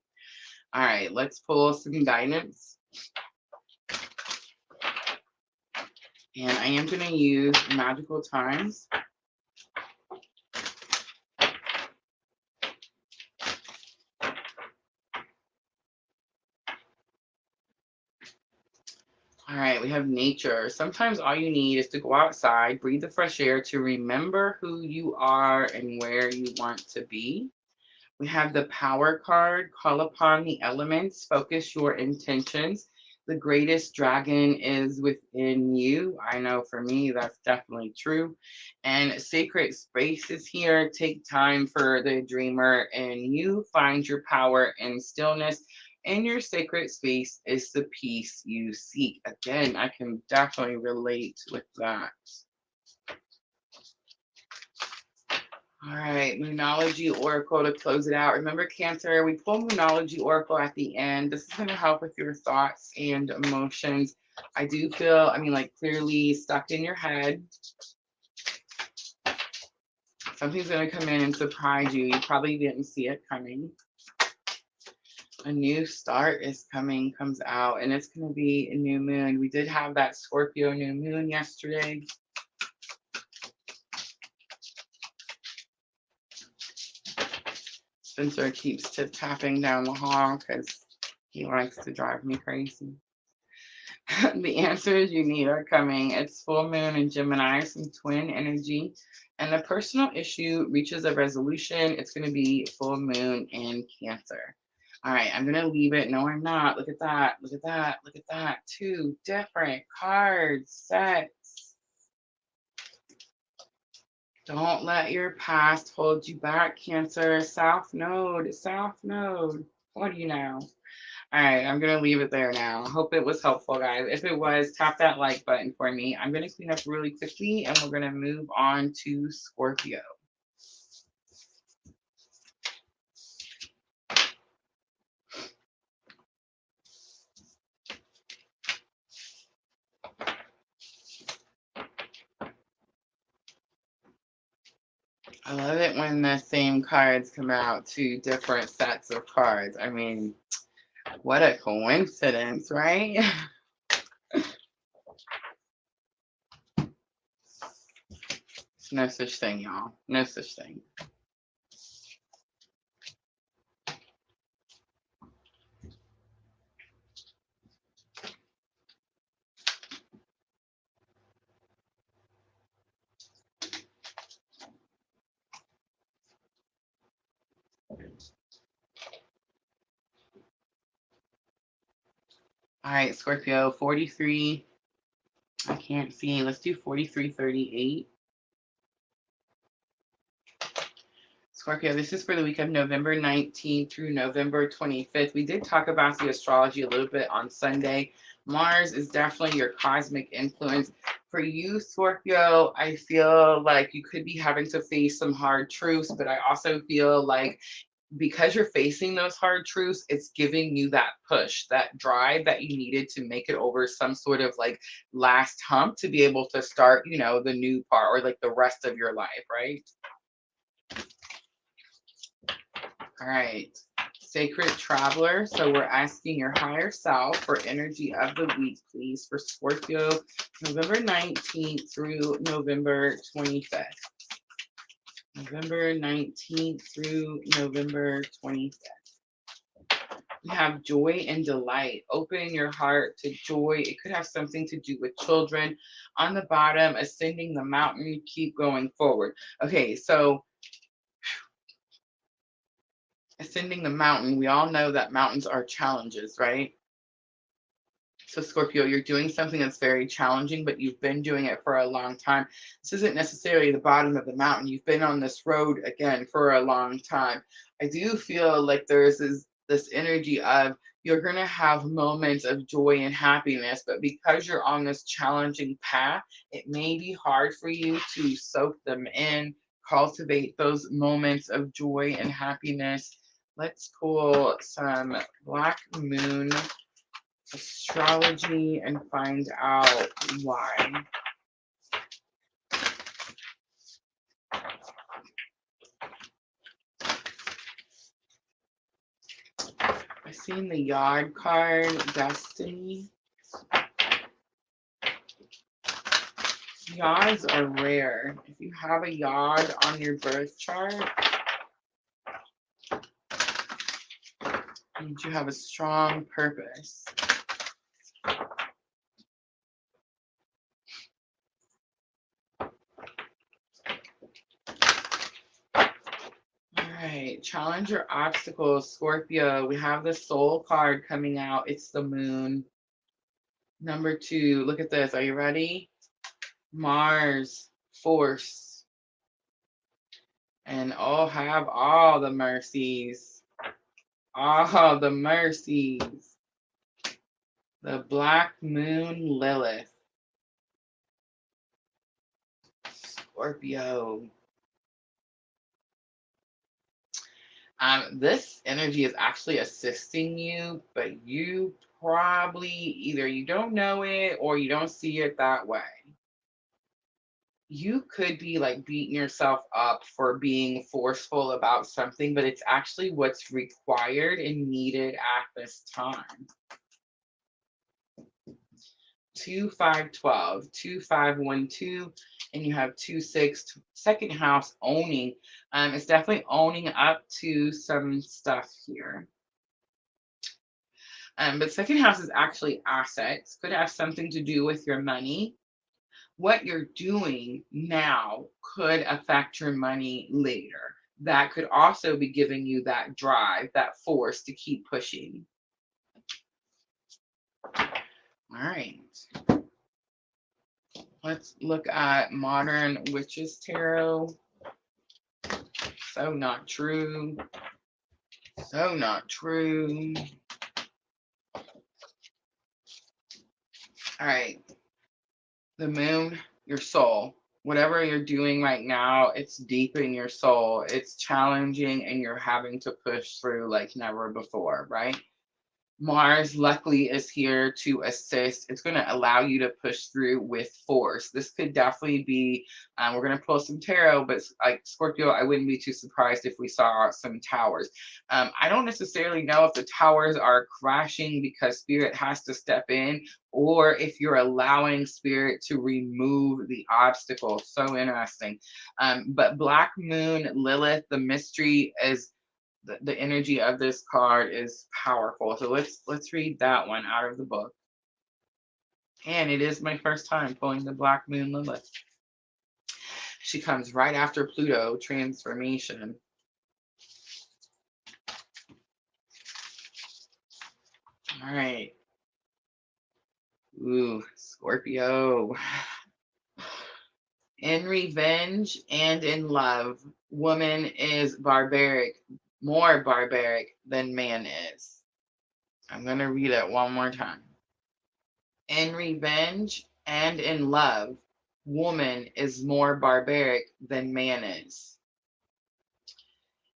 All right, let's pull some guidance. And I am going to use magical times. All right, we have nature. Sometimes all you need is to go outside, breathe the fresh air to remember who you are and where you want to be. We have the power card, call upon the elements, focus your intentions. The greatest dragon is within you. I know for me, that's definitely true. And sacred space is here. Take time for the dreamer and you find your power in stillness. And your sacred space is the peace you seek. Again, I can definitely relate with that. All right, Moonology Oracle to close it out. Remember, Cancer, we pull Moonology Oracle at the end. This is going to help with your thoughts and emotions. I do feel, like clearly stuck in your head. Something's going to come in and surprise you. You probably didn't see it coming. A new start is coming, comes out, and it's going to be a new moon. We did have that Scorpio new moon yesterday. Spencer keeps tip-tapping down the hall because he likes to drive me crazy. The answers you need are coming. It's full moon in Gemini, some twin energy, and the personal issue reaches a resolution. It's going to be full moon in Cancer. All right, I'm going to leave it. No, I'm not. Look at that. Look at that. Look at that. Two different cards, sets. Don't let your past hold you back, Cancer. South Node, South Node. What do you know? All right, I'm going to leave it there now. Hope it was helpful, guys. If it was, tap that like button for me. I'm going to clean up really quickly, and we're going to move on to Scorpio. I love it when the same cards come out, two different sets of cards. I mean, what a coincidence, right? No such thing, y'all. No such thing. All right, Scorpio, 43. I can't see. Let's do 4338. Scorpio, this is for the week of November 19th through November 25th. We did talk about the astrology a little bit on Sunday, Mars is definitely your cosmic influence. For you, Scorpio, I feel like you could be having to face some hard truths, but I also feel like because you're facing those hard truths, it's giving you that push, that drive that you needed to make it over some sort of like last hump to be able to start, the new part or like the rest of your life, right? All right. Sacred Traveler. So we're asking your higher self for energy of the week, please, for Scorpio, November 19th through November 25th. November 19th through November 25th. We have joy and delight. Open your heart to joy. It could have something to do with children. On the bottom, ascending the mountain, keep going forward. Okay, so ascending the mountain, we all know that mountains are challenges, right? So Scorpio, you're doing something that's very challenging, but you've been doing it for a long time. This isn't necessarily the bottom of the mountain. You've been on this road again for a long time. I do feel like there's this energy of you're going to have moments of joy and happiness, but because you're on this challenging path, it may be hard for you to soak them in, cultivate those moments of joy and happiness. Let's pull some Black Moon astrology and find out why. I seen the Yod card, Destiny. Yods are rare. If you have a Yod on your birth chart, means you have a strong purpose. All right, challenge your obstacles, Scorpio. We have the Soul card coming out. It's the Moon. Number 2, look at this. Are you ready? Mars, Force. And have all the mercies. All the mercies. The Black Moon, Lilith. Scorpio. This energy is actually assisting you, but you probably either you don't know it or you don't see it that way. You could be like beating yourself up for being forceful about something, but it's actually what's required and needed at this time. 2, 5, 12, 2, 5, 1, 2, and you have 2, 6, second house owning. It's definitely owning up to some stuff here. But second house is actually assets. Could have something to do with your money. What you're doing now could affect your money later. That could also be giving you that drive, that force to keep pushing. All right. Let's look at Modern Witches Tarot. So not true. So not true. All right. The Moon, your soul. Whatever you're doing right now, it's deep in your soul. It's challenging and you're having to push through like never before, right? Mars luckily is here to assist. It's going to allow you to push through with force. This could definitely be, we're going to pull some tarot, but like Scorpio, I wouldn't be too surprised if we saw some towers. I don't necessarily know if the towers are crashing because Spirit has to step in, or if you're allowing Spirit to remove the obstacle. So interesting. But Black Moon, Lilith, the mystery is the energy of this card is powerful. So let's read that one out of the book. And it is my first time pulling the Black Moon Lilith. She comes right after Pluto transformation. All right. Ooh, Scorpio. In revenge and in love, woman is barbaric, more barbaric than man is. I'm going to read it one more time. In revenge and in love, woman is more barbaric than man is.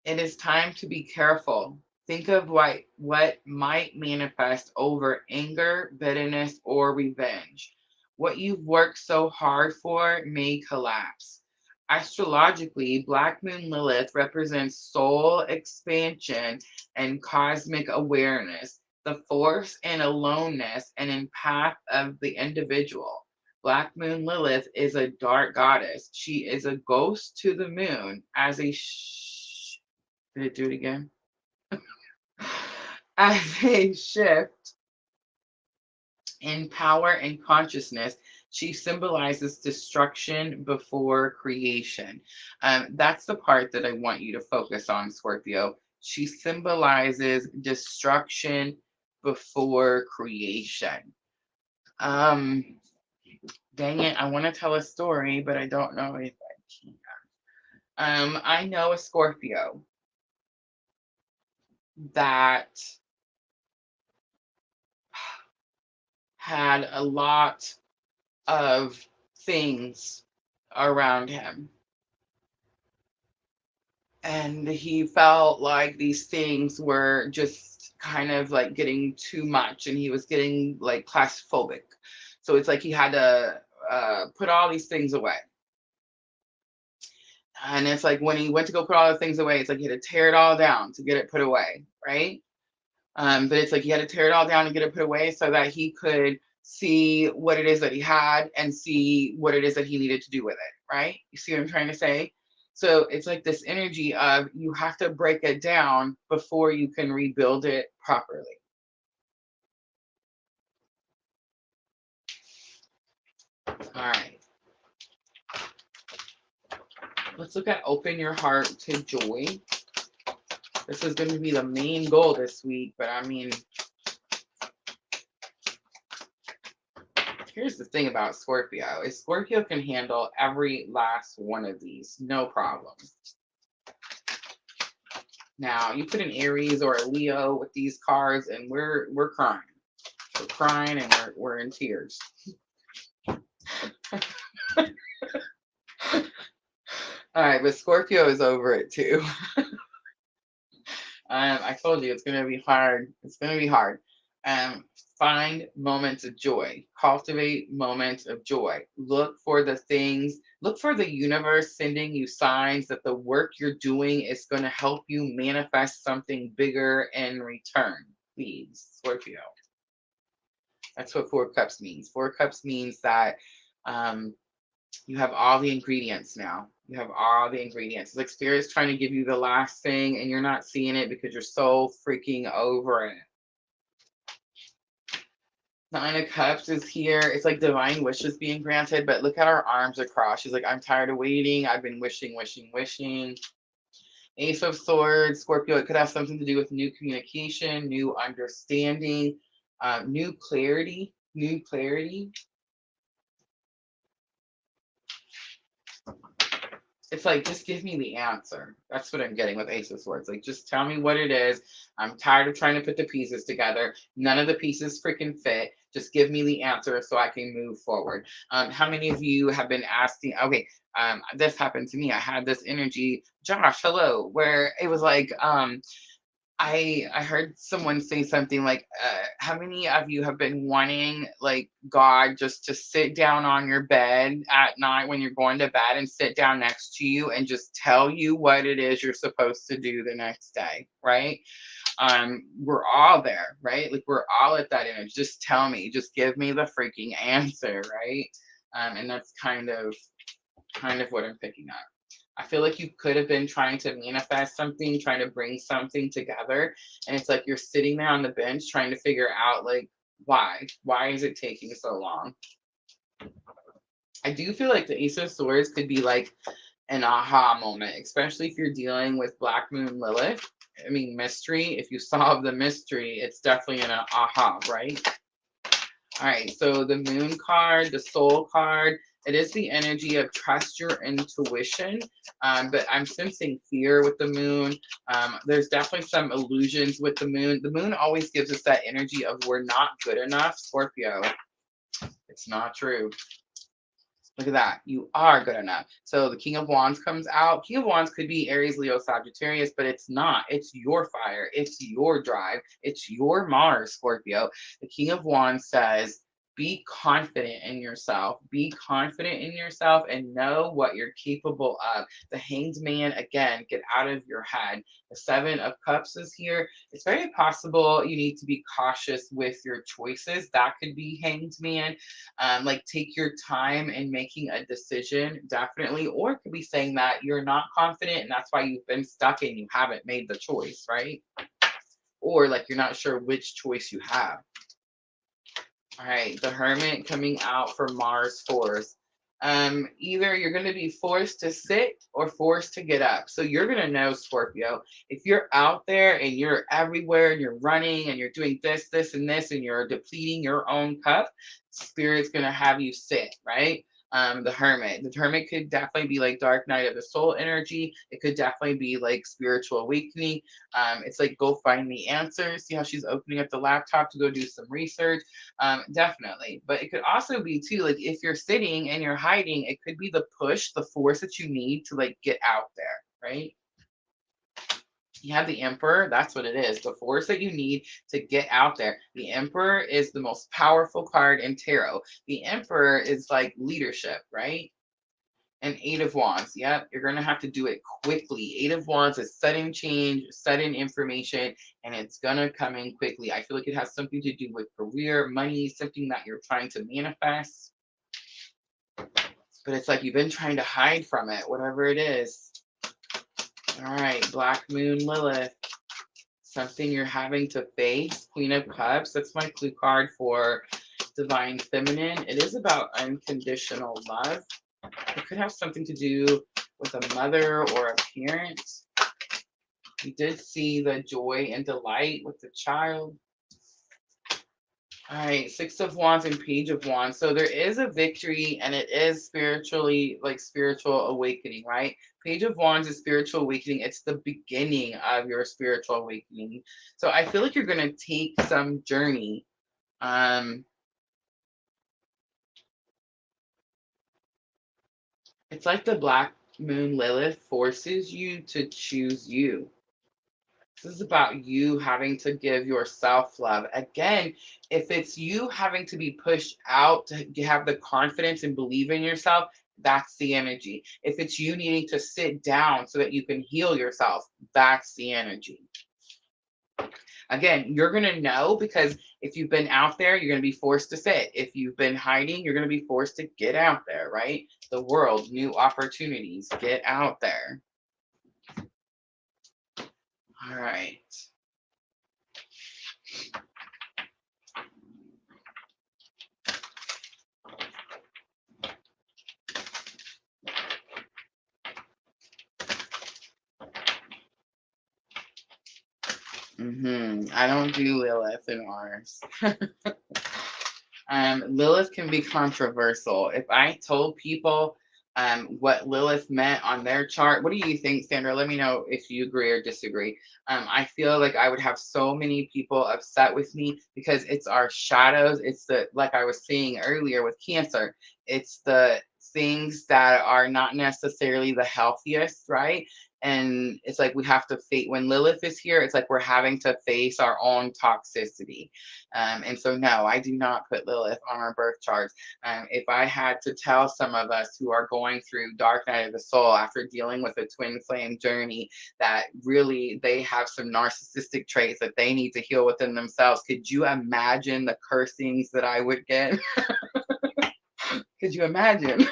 It is time to be careful. Think of what might manifest over anger, bitterness, or revenge. What you've worked so hard for may collapse. Astrologically, Black Moon Lilith represents soul expansion and cosmic awareness, the force and aloneness and in path of the individual. Black Moon Lilith is a dark goddess. She is a ghost to the moon as a did it do it again? As a shift in power and consciousness, she symbolizes destruction before creation. That's the part that I want you to focus on, Scorpio. She symbolizes destruction before creation. Dang it, I want to tell a story, but I don't know if I can. I know a Scorpio that had a lot of things around him. And he felt like these things were just kind of like getting too much and he was getting like claustrophobic. So it's like he had to put all these things away. And it's like when he went to go put all the things away, it's like he had to tear it all down to get it put away, right? But it's like he had to tear it all down and get it put away so that he could see what it is that he had and see what it is that he needed to do with it, right? You see what I'm trying to say? So it's like this energy of you have to break it down before you can rebuild it properly. All right. Let's look at open your heart to joy. This is going to be the main goal this week, but I mean, here's the thing about Scorpio is Scorpio can handle every last one of these, no problem. Now you put an Aries or a Leo with these cards, and we're crying. We're crying and we're in tears. All right, but Scorpio is over it too. I told you it's gonna be hard. It's gonna be hard. Find moments of joy. Cultivate moments of joy. Look for the things. Look for the universe sending you signs that the work you're doing is going to help you manifest something bigger in return. Please, Scorpio. That's what Four Cups means. Four Cups means that you have all the ingredients now. You have all the ingredients. It's like Spirit's trying to give you the last thing and you're not seeing it because you're so freaking over it. Nine of Cups is here. It's like divine wishes being granted, but look at our arms across. She's like, I'm tired of waiting. I've been wishing, wishing, wishing. Ace of Swords, Scorpio, it could have something to do with new communication, new understanding, new clarity, new clarity. It's like, just give me the answer. That's what I'm getting with Ace of Swords. Like, just tell me what it is. I'm tired of trying to put the pieces together. None of the pieces freaking fit. Just give me the answer so I can move forward. How many of you have been asking? Okay, this happened to me. I had this energy, Josh, hello, where it was like, I heard someone say something like, how many of you have been wanting like God just to sit down on your bed at night when you're going to bed and sit down next to you and just tell you what it is you're supposed to do the next day, right? We're all there, right? Like we're all at that image. Just tell me, just give me the freaking answer, right? And that's kind of what I'm picking up. I feel like you could have been trying to manifest something, trying to bring something together. And it's like you're sitting there on the bench trying to figure out like, why? Why is it taking so long? I do feel like the Ace of Swords could be like an aha moment, especially if you're dealing with Black Moon Lilith. I mean, mystery. If you solve the mystery, it's definitely an aha, right? All right, so the Moon card, the Soul card, it is the energy of trust your intuition, but I'm sensing fear with the Moon. There's definitely some illusions with the Moon. The Moon always gives us that energy of we're not good enough, Scorpio. It's not true. Look at that. You are good enough. So the King of Wands comes out. King of Wands could be Aries, Leo, Sagittarius, but it's not. It's your fire. It's your drive. It's your Mars, Scorpio. The King of Wands says, be confident in yourself. Be confident in yourself and know what you're capable of. The Hanged Man, again, get out of your head. The Seven of Cups is here. It's very possible you need to be cautious with your choices. That could be Hanged Man. Like take your time in making a decision, definitely. Or it could be saying that you're not confident and that's why you've been stuck and you haven't made the choice, right? Or like you're not sure which choice you have. All right, the Hermit coming out for Mars force. Either you're going to be forced to sit or forced to get up. So you're going to know, Scorpio, if you're out there and you're everywhere and you're running and you're doing this, this, and this, and you're depleting your own cup, Spirit's going to have you sit, right? The Hermit. The Hermit could definitely be like Dark Night of the Soul energy. It could definitely be like spiritual awakening. It's like go find the answers. See how she's opening up the laptop to go do some research. Definitely. But it could also be too, like if you're sitting and you're hiding, it could be the push, the force that you need to like get out there, right? You have the Emperor. That's what it is. The force that you need to get out there. The Emperor is the most powerful card in tarot. The Emperor is like leadership, right? And Eight of Wands. Yep, you're going to have to do it quickly. Eight of Wands is sudden change, sudden information, and it's going to come in quickly. I feel like it has something to do with career, money, something that you're trying to manifest. But it's like you've been trying to hide from it, whatever it is. All right, Black Moon Lilith. Something you're having to face. Queen of Cups. That's my clue card for Divine Feminine. It is about unconditional love. It could have something to do with a mother or a parent. We did see the joy and delight with the child. All right, Six of Wands and Page of Wands. So there is a victory and it is spiritually, like spiritual awakening, right? Page of Wands is spiritual awakening. It's the beginning of your spiritual awakening. So I feel like you're going to take some journey. It's like the Black Moon Lilith forces you to choose you. This is about you having to give yourself love. Again, if it's you having to be pushed out to have the confidence and believe in yourself, that's the energy. If it's you needing to sit down so that you can heal yourself, that's the energy. Again, you're going to know because if you've been out there, you're going to be forced to sit. If you've been hiding, you're going to be forced to get out there, right? The world, new opportunities, get out there. All right. I don't do Lilith and Mars. Lilith can be controversial. If I told people what Lilith meant on their chart, what do you think, Sandra? Let me know if you agree or disagree. I feel like I would have so many people upset with me because it's our shadows. It's the, like I was saying earlier with Cancer, it's the things that are not necessarily the healthiest, right? And it's like we have to face, when Lilith is here, it's like we're having to face our own toxicity. And so, no, I do not put Lilith on our birth charts. If I had to tell some of us who are going through Dark Night of the Soul after dealing with a twin flame journey that really they have some narcissistic traits that they need to heal within themselves, could you imagine the cursings that I would get? Could you imagine?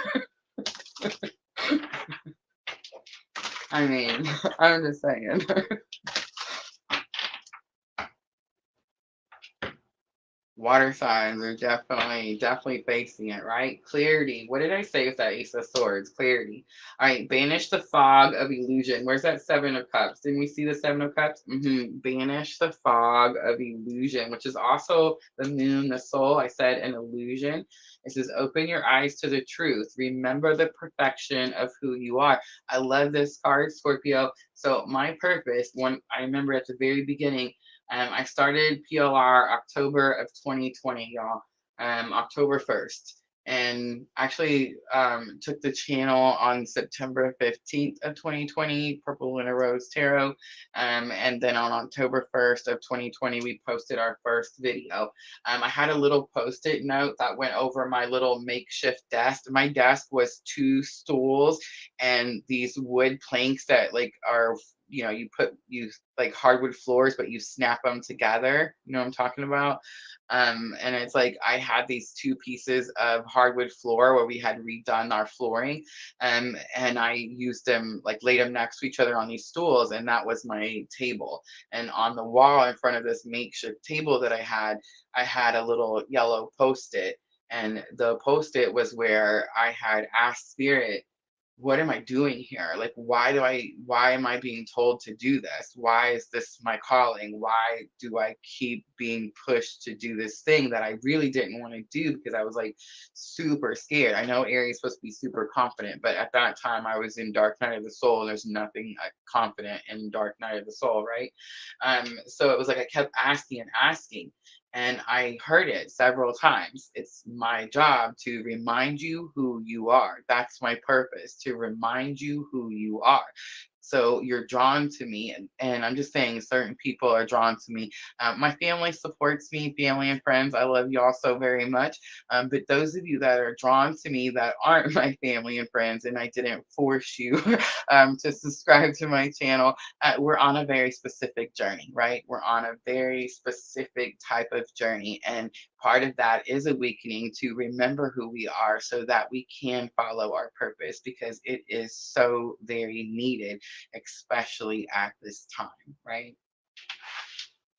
I mean, I'm just saying. Water signs are definitely facing it, right? Clarity. What did I say with that Ace of Swords? Clarity. All right, banish the fog of illusion. Where's that Seven of Cups? Didn't we see the Seven of Cups? Banish the fog of illusion, which is also the moon, the soul. I said an illusion. It says, open your eyes to the truth. Remember the perfection of who you are. I love this card, Scorpio. So my purpose, when I remember at the very beginning, I started PLR October of 2020, y'all. October 1st. And actually took the channel on September 15th of 2020, Purple LunaRose Tarot. And then on October 1st of 2020, we posted our first video. I had a little post-it note that went over my little makeshift desk. My desk was 2 stools and these wood planks that like are, you know, you like hardwood floors, but you snap them together. You know what I'm talking about? And it's like I had these 2 pieces of hardwood floor where we had redone our flooring, and I used them, like laid them next to each other on these stools, and that was my table. And on the wall in front of this makeshift table that I had a little yellow post-it, and the post-it was where I had asked Spirit, what am I doing here? Like, why am I being told to do this? Why is this my calling? Why do I keep being pushed to do this thing that I really didn't want to do because I was like super scared? I know Aries is supposed to be super confident, but at that time I was in Dark Night of the Soul. And there's nothing confident in Dark Night of the Soul, right? So it was like I kept asking and asking. And I heard it several times. It's my job to remind you who you are. That's my purpose, to remind you who you are. So you're drawn to me, and I'm just saying certain people are drawn to me. My family supports me, family and friends. I love you all so very much. But those of you that are drawn to me that aren't my family and friends, and I didn't force you to subscribe to my channel, we're on a very specific journey, right? We're on a very specific type of journey. And part of that is awakening to remember who we are so that we can follow our purpose, because it is so very needed, especially at this time, right?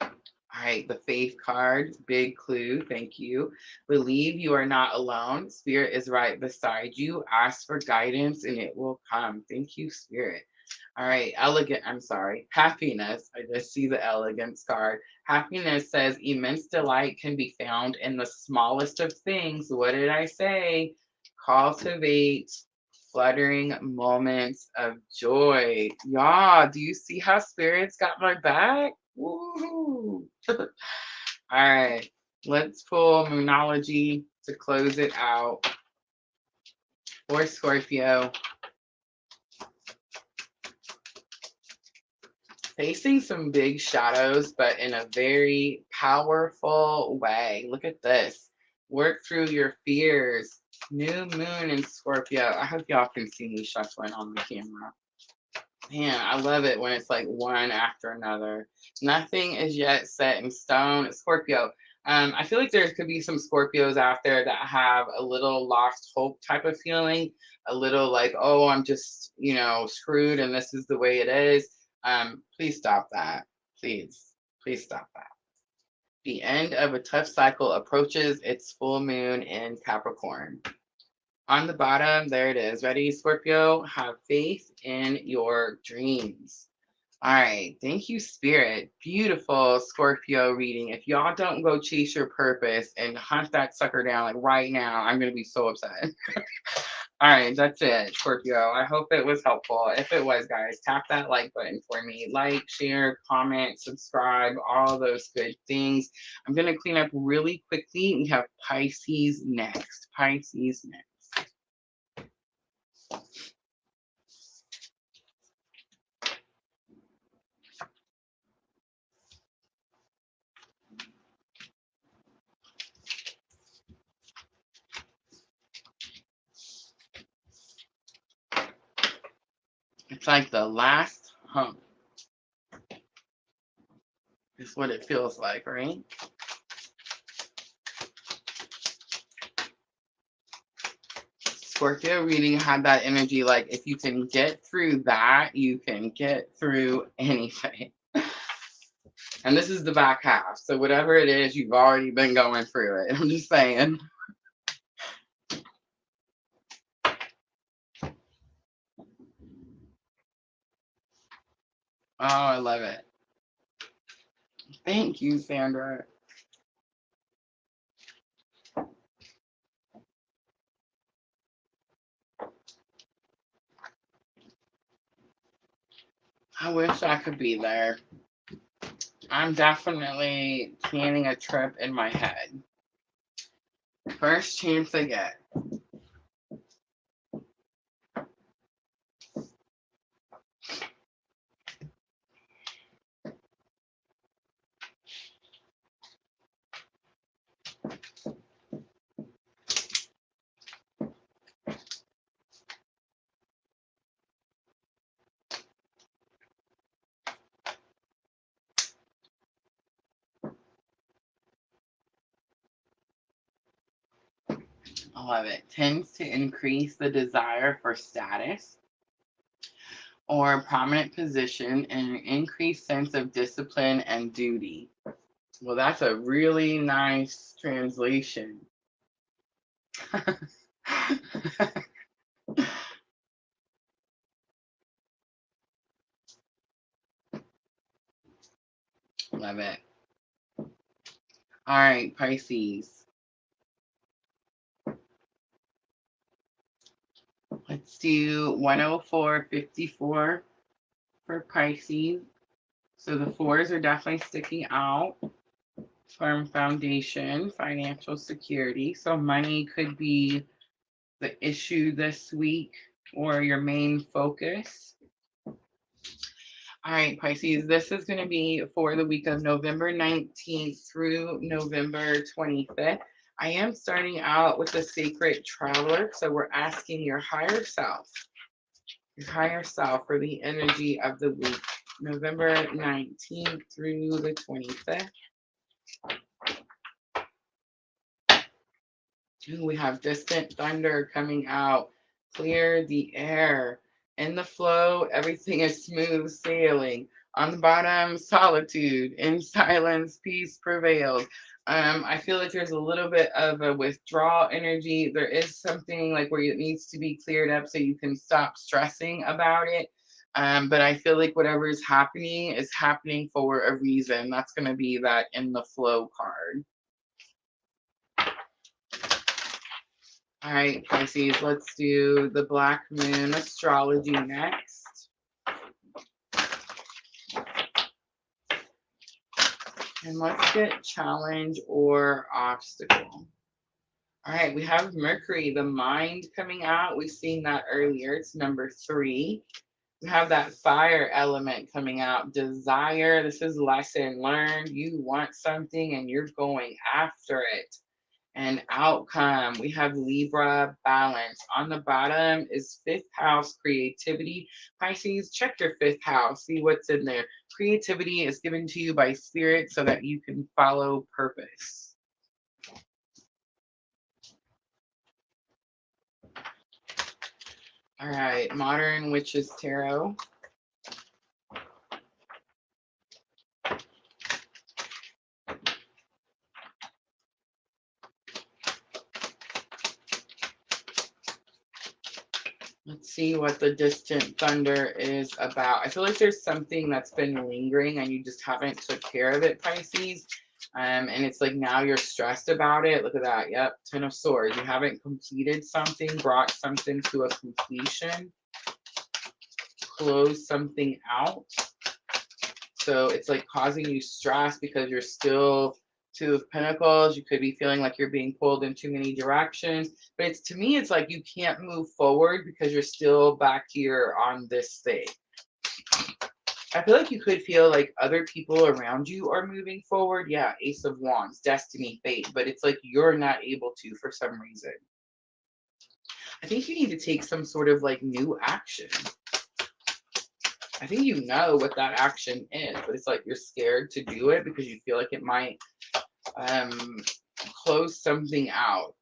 All right, the faith card, big clue. Thank you. Believe you are not alone. Spirit is right beside you. Ask for guidance and it will come. Thank you, Spirit. All right, happiness. I just see the elegance card. Happiness says immense delight can be found in the smallest of things. What did I say? Cultivate fluttering moments of joy. Y'all, do you see how Spirit's got my back? Woo! All right, let's pull Moonology to close it out for Scorpio. Facing some big shadows, but in a very powerful way. Look at this. Work through your fears. New moon in Scorpio. I hope y'all can see me shuffling on the camera. Man, I love it when it's like one after another. Nothing is yet set in stone. Scorpio. I feel like there could be some Scorpios out there that have a little lost hope type of feeling, a little like, oh, I'm just, screwed and this is the way it is. Please stop that. Please stop that. The end of a tough cycle approaches its full moon in Capricorn. On the bottom, there it is. Ready, Scorpio? Have faith in your dreams. All right. Thank you, Spirit. Beautiful Scorpio reading. If y'all don't go chase your purpose and hunt that sucker down like right now, I'm going to be so upset. All right, that's it, Scorpio. I hope it was helpful. If it was, guys, tap that like button for me. Like, share, comment, subscribe, all those good things. I'm going to clean up really quickly. We have Pisces next. Pisces next. It's like the last hump. Is what it feels like, right? Scorpio reading had that energy like if you can get through that, you can get through anything. And this is the back half. So whatever it is, you've already been going through it. I'm just saying. Oh, I love it. Thank you, Sandra. I wish I could be there. I'm definitely planning a trip in my head. First chance I get. I love it. Tends to increase the desire for status or prominent position and an increased sense of discipline and duty. Well, that's a really nice translation. Love it. All right, Pisces. Let's do 104.54 for Pisces. So the fours are definitely sticking out. Firm foundation, financial security. So money could be the issue this week or your main focus. All right, Pisces, this is going to be for the week of November 19th through November 25th. I am starting out with the Sacred Traveler. So we're asking your higher self for the energy of the week, November 19th through the 25th. Ooh, we have distant thunder coming out. Clear the air. In the flow, everything is smooth sailing. On the bottom, solitude. In silence, peace prevails. I feel like there's a little bit of a withdrawal energy. There is something like where it needs to be cleared up so you can stop stressing about it. But I feel like whatever is happening for a reason. That's going to be that in the flow card. All right, Pisces, let's do the Black Moon astrology next. And let's get challenge or obstacle. All right, we have Mercury, the mind coming out. We've seen that earlier. It's number 3. We have that fire element coming out. Desire. This is lesson learned. You want something and you're going after it. And outcome, we have Libra, balance. On the bottom is 5th house, creativity. Pisces, check your 5th house, see what's in there. Creativity is given to you by spirit so that you can follow purpose. All right, Modern Witches Tarot. Let's see what the distant thunder is about. I feel like there's something that's been lingering and you just haven't took care of it, Pisces. And it's like now you're stressed about it. Look at that. Yep. 10 of Swords. You haven't completed something, brought something to a completion, closed something out. So it's like causing you stress because you're still 2 of Pentacles. You could be feeling like you're being pulled in too many directions. But it's, to me, it's like you can't move forward because you're still back here on this thing. I feel like you could feel like other people around you are moving forward. Yeah, Ace of Wands, destiny, fate. But it's like you're not able to for some reason. I think you need to take some sort of like new action. I think you know what that action is, but it's like you're scared to do it because you feel like it might close something out,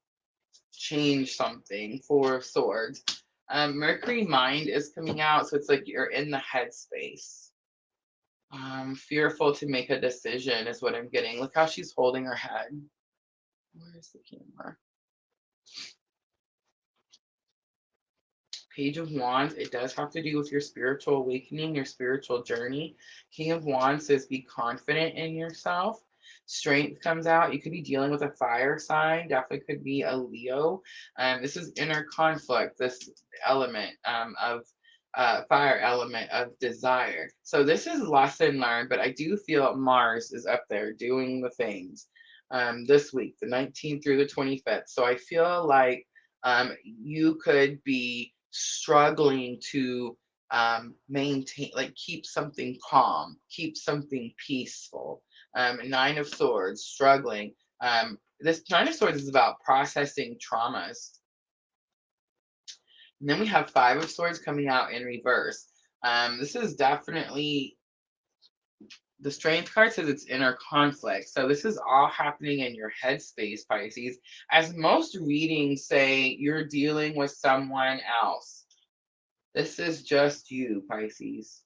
change something. 4 of Swords. Mercury mind is coming out, so it's like you're in the headspace. Fearful to make a decision is what I'm getting. Look how she's holding her head. Where's the camera? Page of Wands, it does have to do with your spiritual awakening, your spiritual journey. King of Wands says be confident in yourself. Strength comes out. You could be dealing with a fire sign. Definitely could be a Leo. This is inner conflict, this element of fire element of desire. So this is lesson learned, but I do feel Mars is up there doing the things. this week, the 19th through the 25th. So I feel like you could be struggling to maintain, like keep something calm, keep something peaceful. Nine of Swords, struggling. This Nine of Swords is about processing traumas. And then we have Five of Swords coming out in reverse. This is definitely, the Strength card says it's inner conflict. So this is all happening in your headspace, Pisces. As most readings say, you're dealing with someone else. This is just you, Pisces.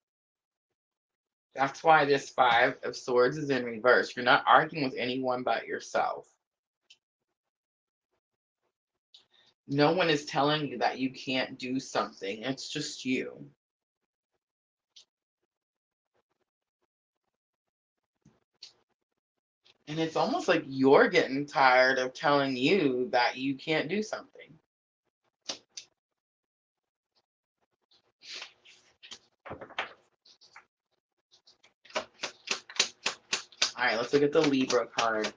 That's why this Five of Swords is in reverse. You're not arguing with anyone but yourself. No one is telling you that you can't do something. It's just you. And it's almost like you're getting tired of telling you that you can't do something. All right, let's look at the Libra card.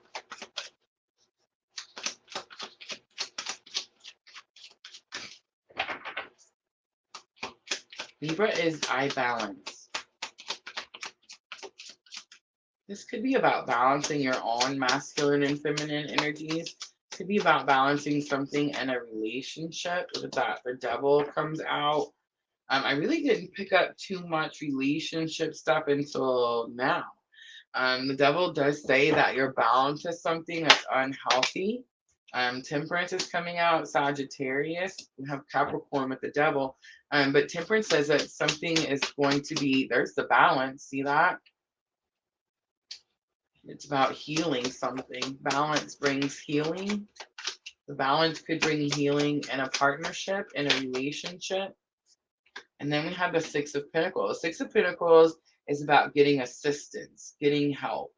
Libra is I balance. This could be about balancing your own masculine and feminine energies. It could be about balancing something in a relationship. That the Devil comes out. I really didn't pick up too much relationship stuff until now. The Devil does say that you're bound to something that's unhealthy. Temperance is coming out, Sagittarius. We have Capricorn with the Devil. But Temperance says that something is going to be, there's the balance, see that? It's about healing something. Balance brings healing. The balance could bring healing in a partnership, in a relationship. And then we have the Six of Pentacles. Six of Pentacles is about getting assistance, getting help.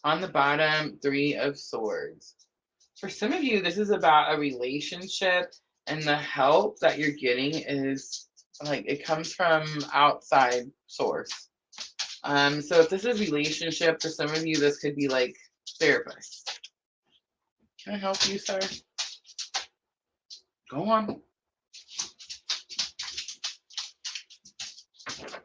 On the bottom, Three of Swords. For some of you, this is about a relationship, and the help that you're getting is like it comes from outside source. So if this is relationship, for some of you, this could be like therapist. Can I help you, sir? Go on.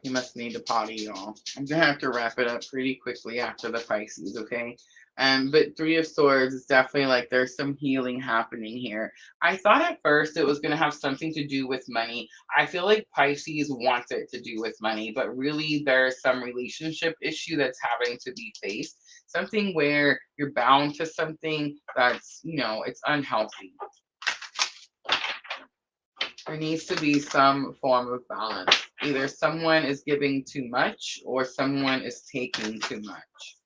You must need to potty, y'all. I'm gonna have to wrap it up pretty quickly after the Pisces, okay? But Three of Swords is definitely like there's some healing happening here. I thought at first it was gonna have something to do with money. I feel like Pisces wants it to do with money, but really there's some relationship issue that's having to be faced. Something where you're bound to something that's, it's unhealthy. There needs to be some form of balance. Either someone is giving too much or someone is taking too much.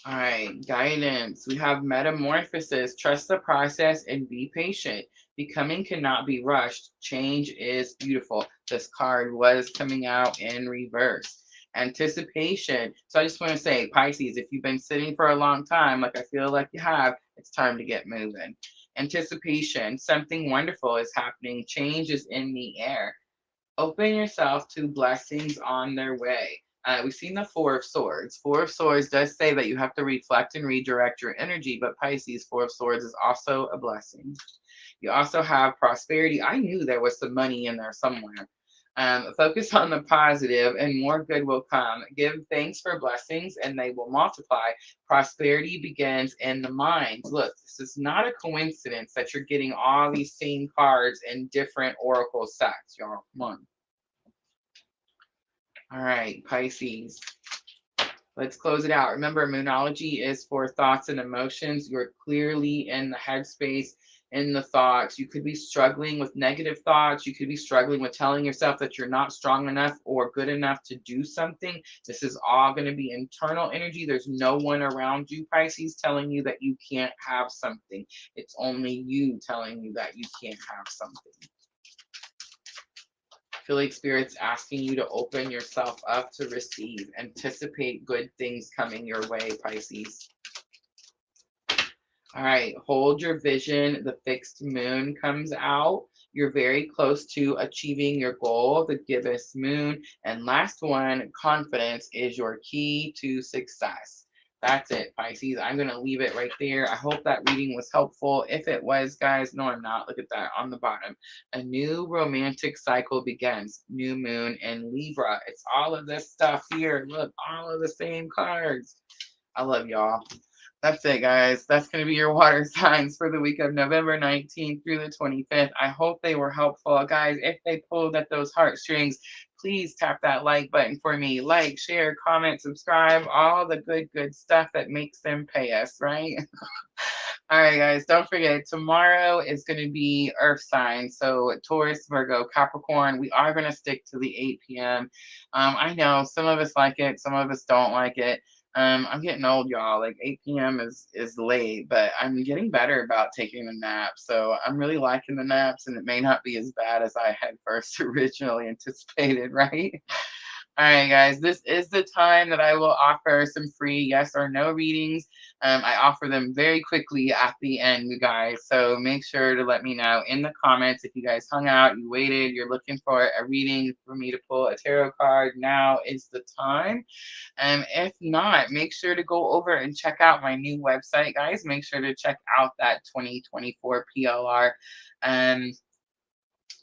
All right, guidance. We have metamorphosis. Trust the process and be patient. Becoming cannot be rushed. Change is beautiful. This card was coming out in reverse. Anticipation. So I just want to say, Pisces, if you've been sitting for a long time, like I feel like you have, it's time to get moving. Anticipation. Something wonderful is happening. Change is in the air. Open yourself to blessings on their way. We've seen the Four of Swords. Four of Swords does say that you have to reflect and redirect your energy, but Pisces, Four of Swords is also a blessing. You also have prosperity. I knew there was some money in there somewhere. Focus on the positive and more good will come. Give thanks for blessings and they will multiply. Prosperity begins in the mind. Look, this is not a coincidence that you're getting all these same cards in different oracle sets, y'all. Come on. All right, Pisces. Let's close it out. Remember, Moonology is for thoughts and emotions. You're clearly in the headspace, in the thoughts. You could be struggling with negative thoughts. You could be struggling with telling yourself that you're not strong enough or good enough to do something. This is all going to be internal energy. There's no one around you, Pisces, telling you that you can't have something. It's only you telling you that you can't have something. I feel like Spirit's asking you to open yourself up to receive. Anticipate good things coming your way, Pisces. All right, hold your vision. The fixed moon comes out. You're very close to achieving your goal, the gibbous moon. And last one, confidence is your key to success. That's it, Pisces. I'm going to leave it right there. I hope that reading was helpful. If it was, guys, no, I'm not. Look at that on the bottom. A new romantic cycle begins. New moon in Libra. It's all of this stuff here. Look, all of the same cards. I love y'all. That's it, guys. That's going to be your water signs for the week of November 19th through the 25th. I hope they were helpful. Guys, if they pulled at those heartstrings, please tap that like button for me. Like, share, comment, subscribe, all the good stuff that makes them pay us, right? All right, guys, don't forget, tomorrow is going to be Earth signs. So Taurus, Virgo, Capricorn, we are going to stick to the 8 p.m. I know some of us like it, some of us don't like it. I'm getting old, y'all. Like 8 p.m. is late, but I'm getting better about taking a nap. So I'm really liking the naps, and it may not be as bad as I had first originally anticipated, right? All right, guys, this is the time that I will offer some free yes or no readings. I offer them very quickly at the end, you guys. So make sure to let me know in the comments if you guys hung out, you waited, you're looking for a reading for me to pull a tarot card. Now is the time. If not, make sure to go over and check out my new website, guys. Make sure to check out that 2024 PLR.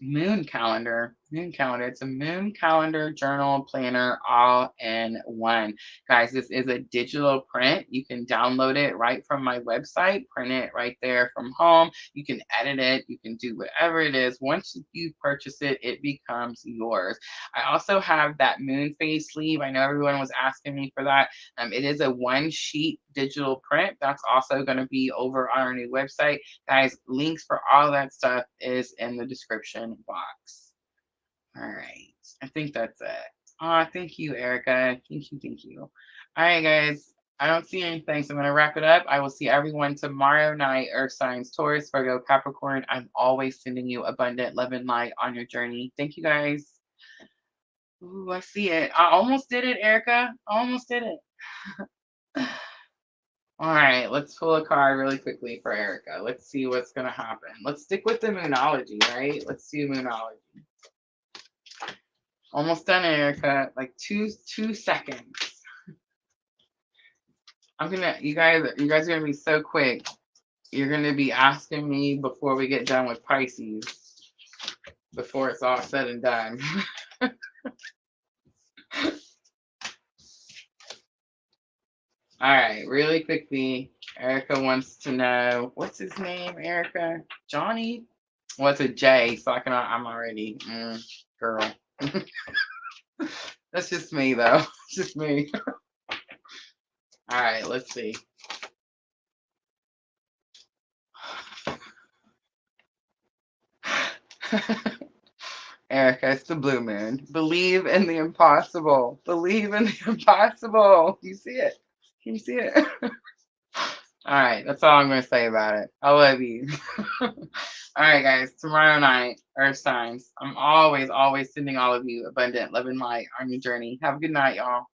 Moon calendar. It's a moon calendar journal planner all in one. Guys, this is a digital print. You can download it right from my website, print it right there from home. You can edit it. You can do whatever it is. Once you purchase it, it becomes yours. I also have that moon phase sleeve. I know everyone was asking me for that. It is a one sheet digital print. That's also going to be over on our new website. Guys, links for all that stuff is in the description box. All right. I think that's it. Oh, thank you, Erica. Thank you. All right, guys. I don't see anything, so I'm going to wrap it up. I will see everyone tomorrow night. Earth signs, Taurus, Virgo, Capricorn. I'm always sending you abundant love and light on your journey. Thank you, guys. Ooh, I see it. I almost did it, Erica. I almost did it. All right, let's pull a card really quickly for Erica. Let's see what's going to happen. Let's stick with the moonology, right? Let's do moonology. Almost done, Erica. Like two seconds. You guys are gonna be so quick. You're gonna be asking me before we get done with Pisces, before it's all said and done. All right, really quickly, Erica wants to know, what's his name, Erica? Johnny? What's a J? So I'm already, girl. That's just me, though. It's just me. All right, let's see. Erica, it's the blue moon. Believe in the impossible. Believe in the impossible. You see it? Can you see it? All right, that's all I'm going to say about it. I love you. All right, guys, tomorrow night, Earth signs. I'm always sending all of you abundant love and light on your journey. Have a good night, y'all.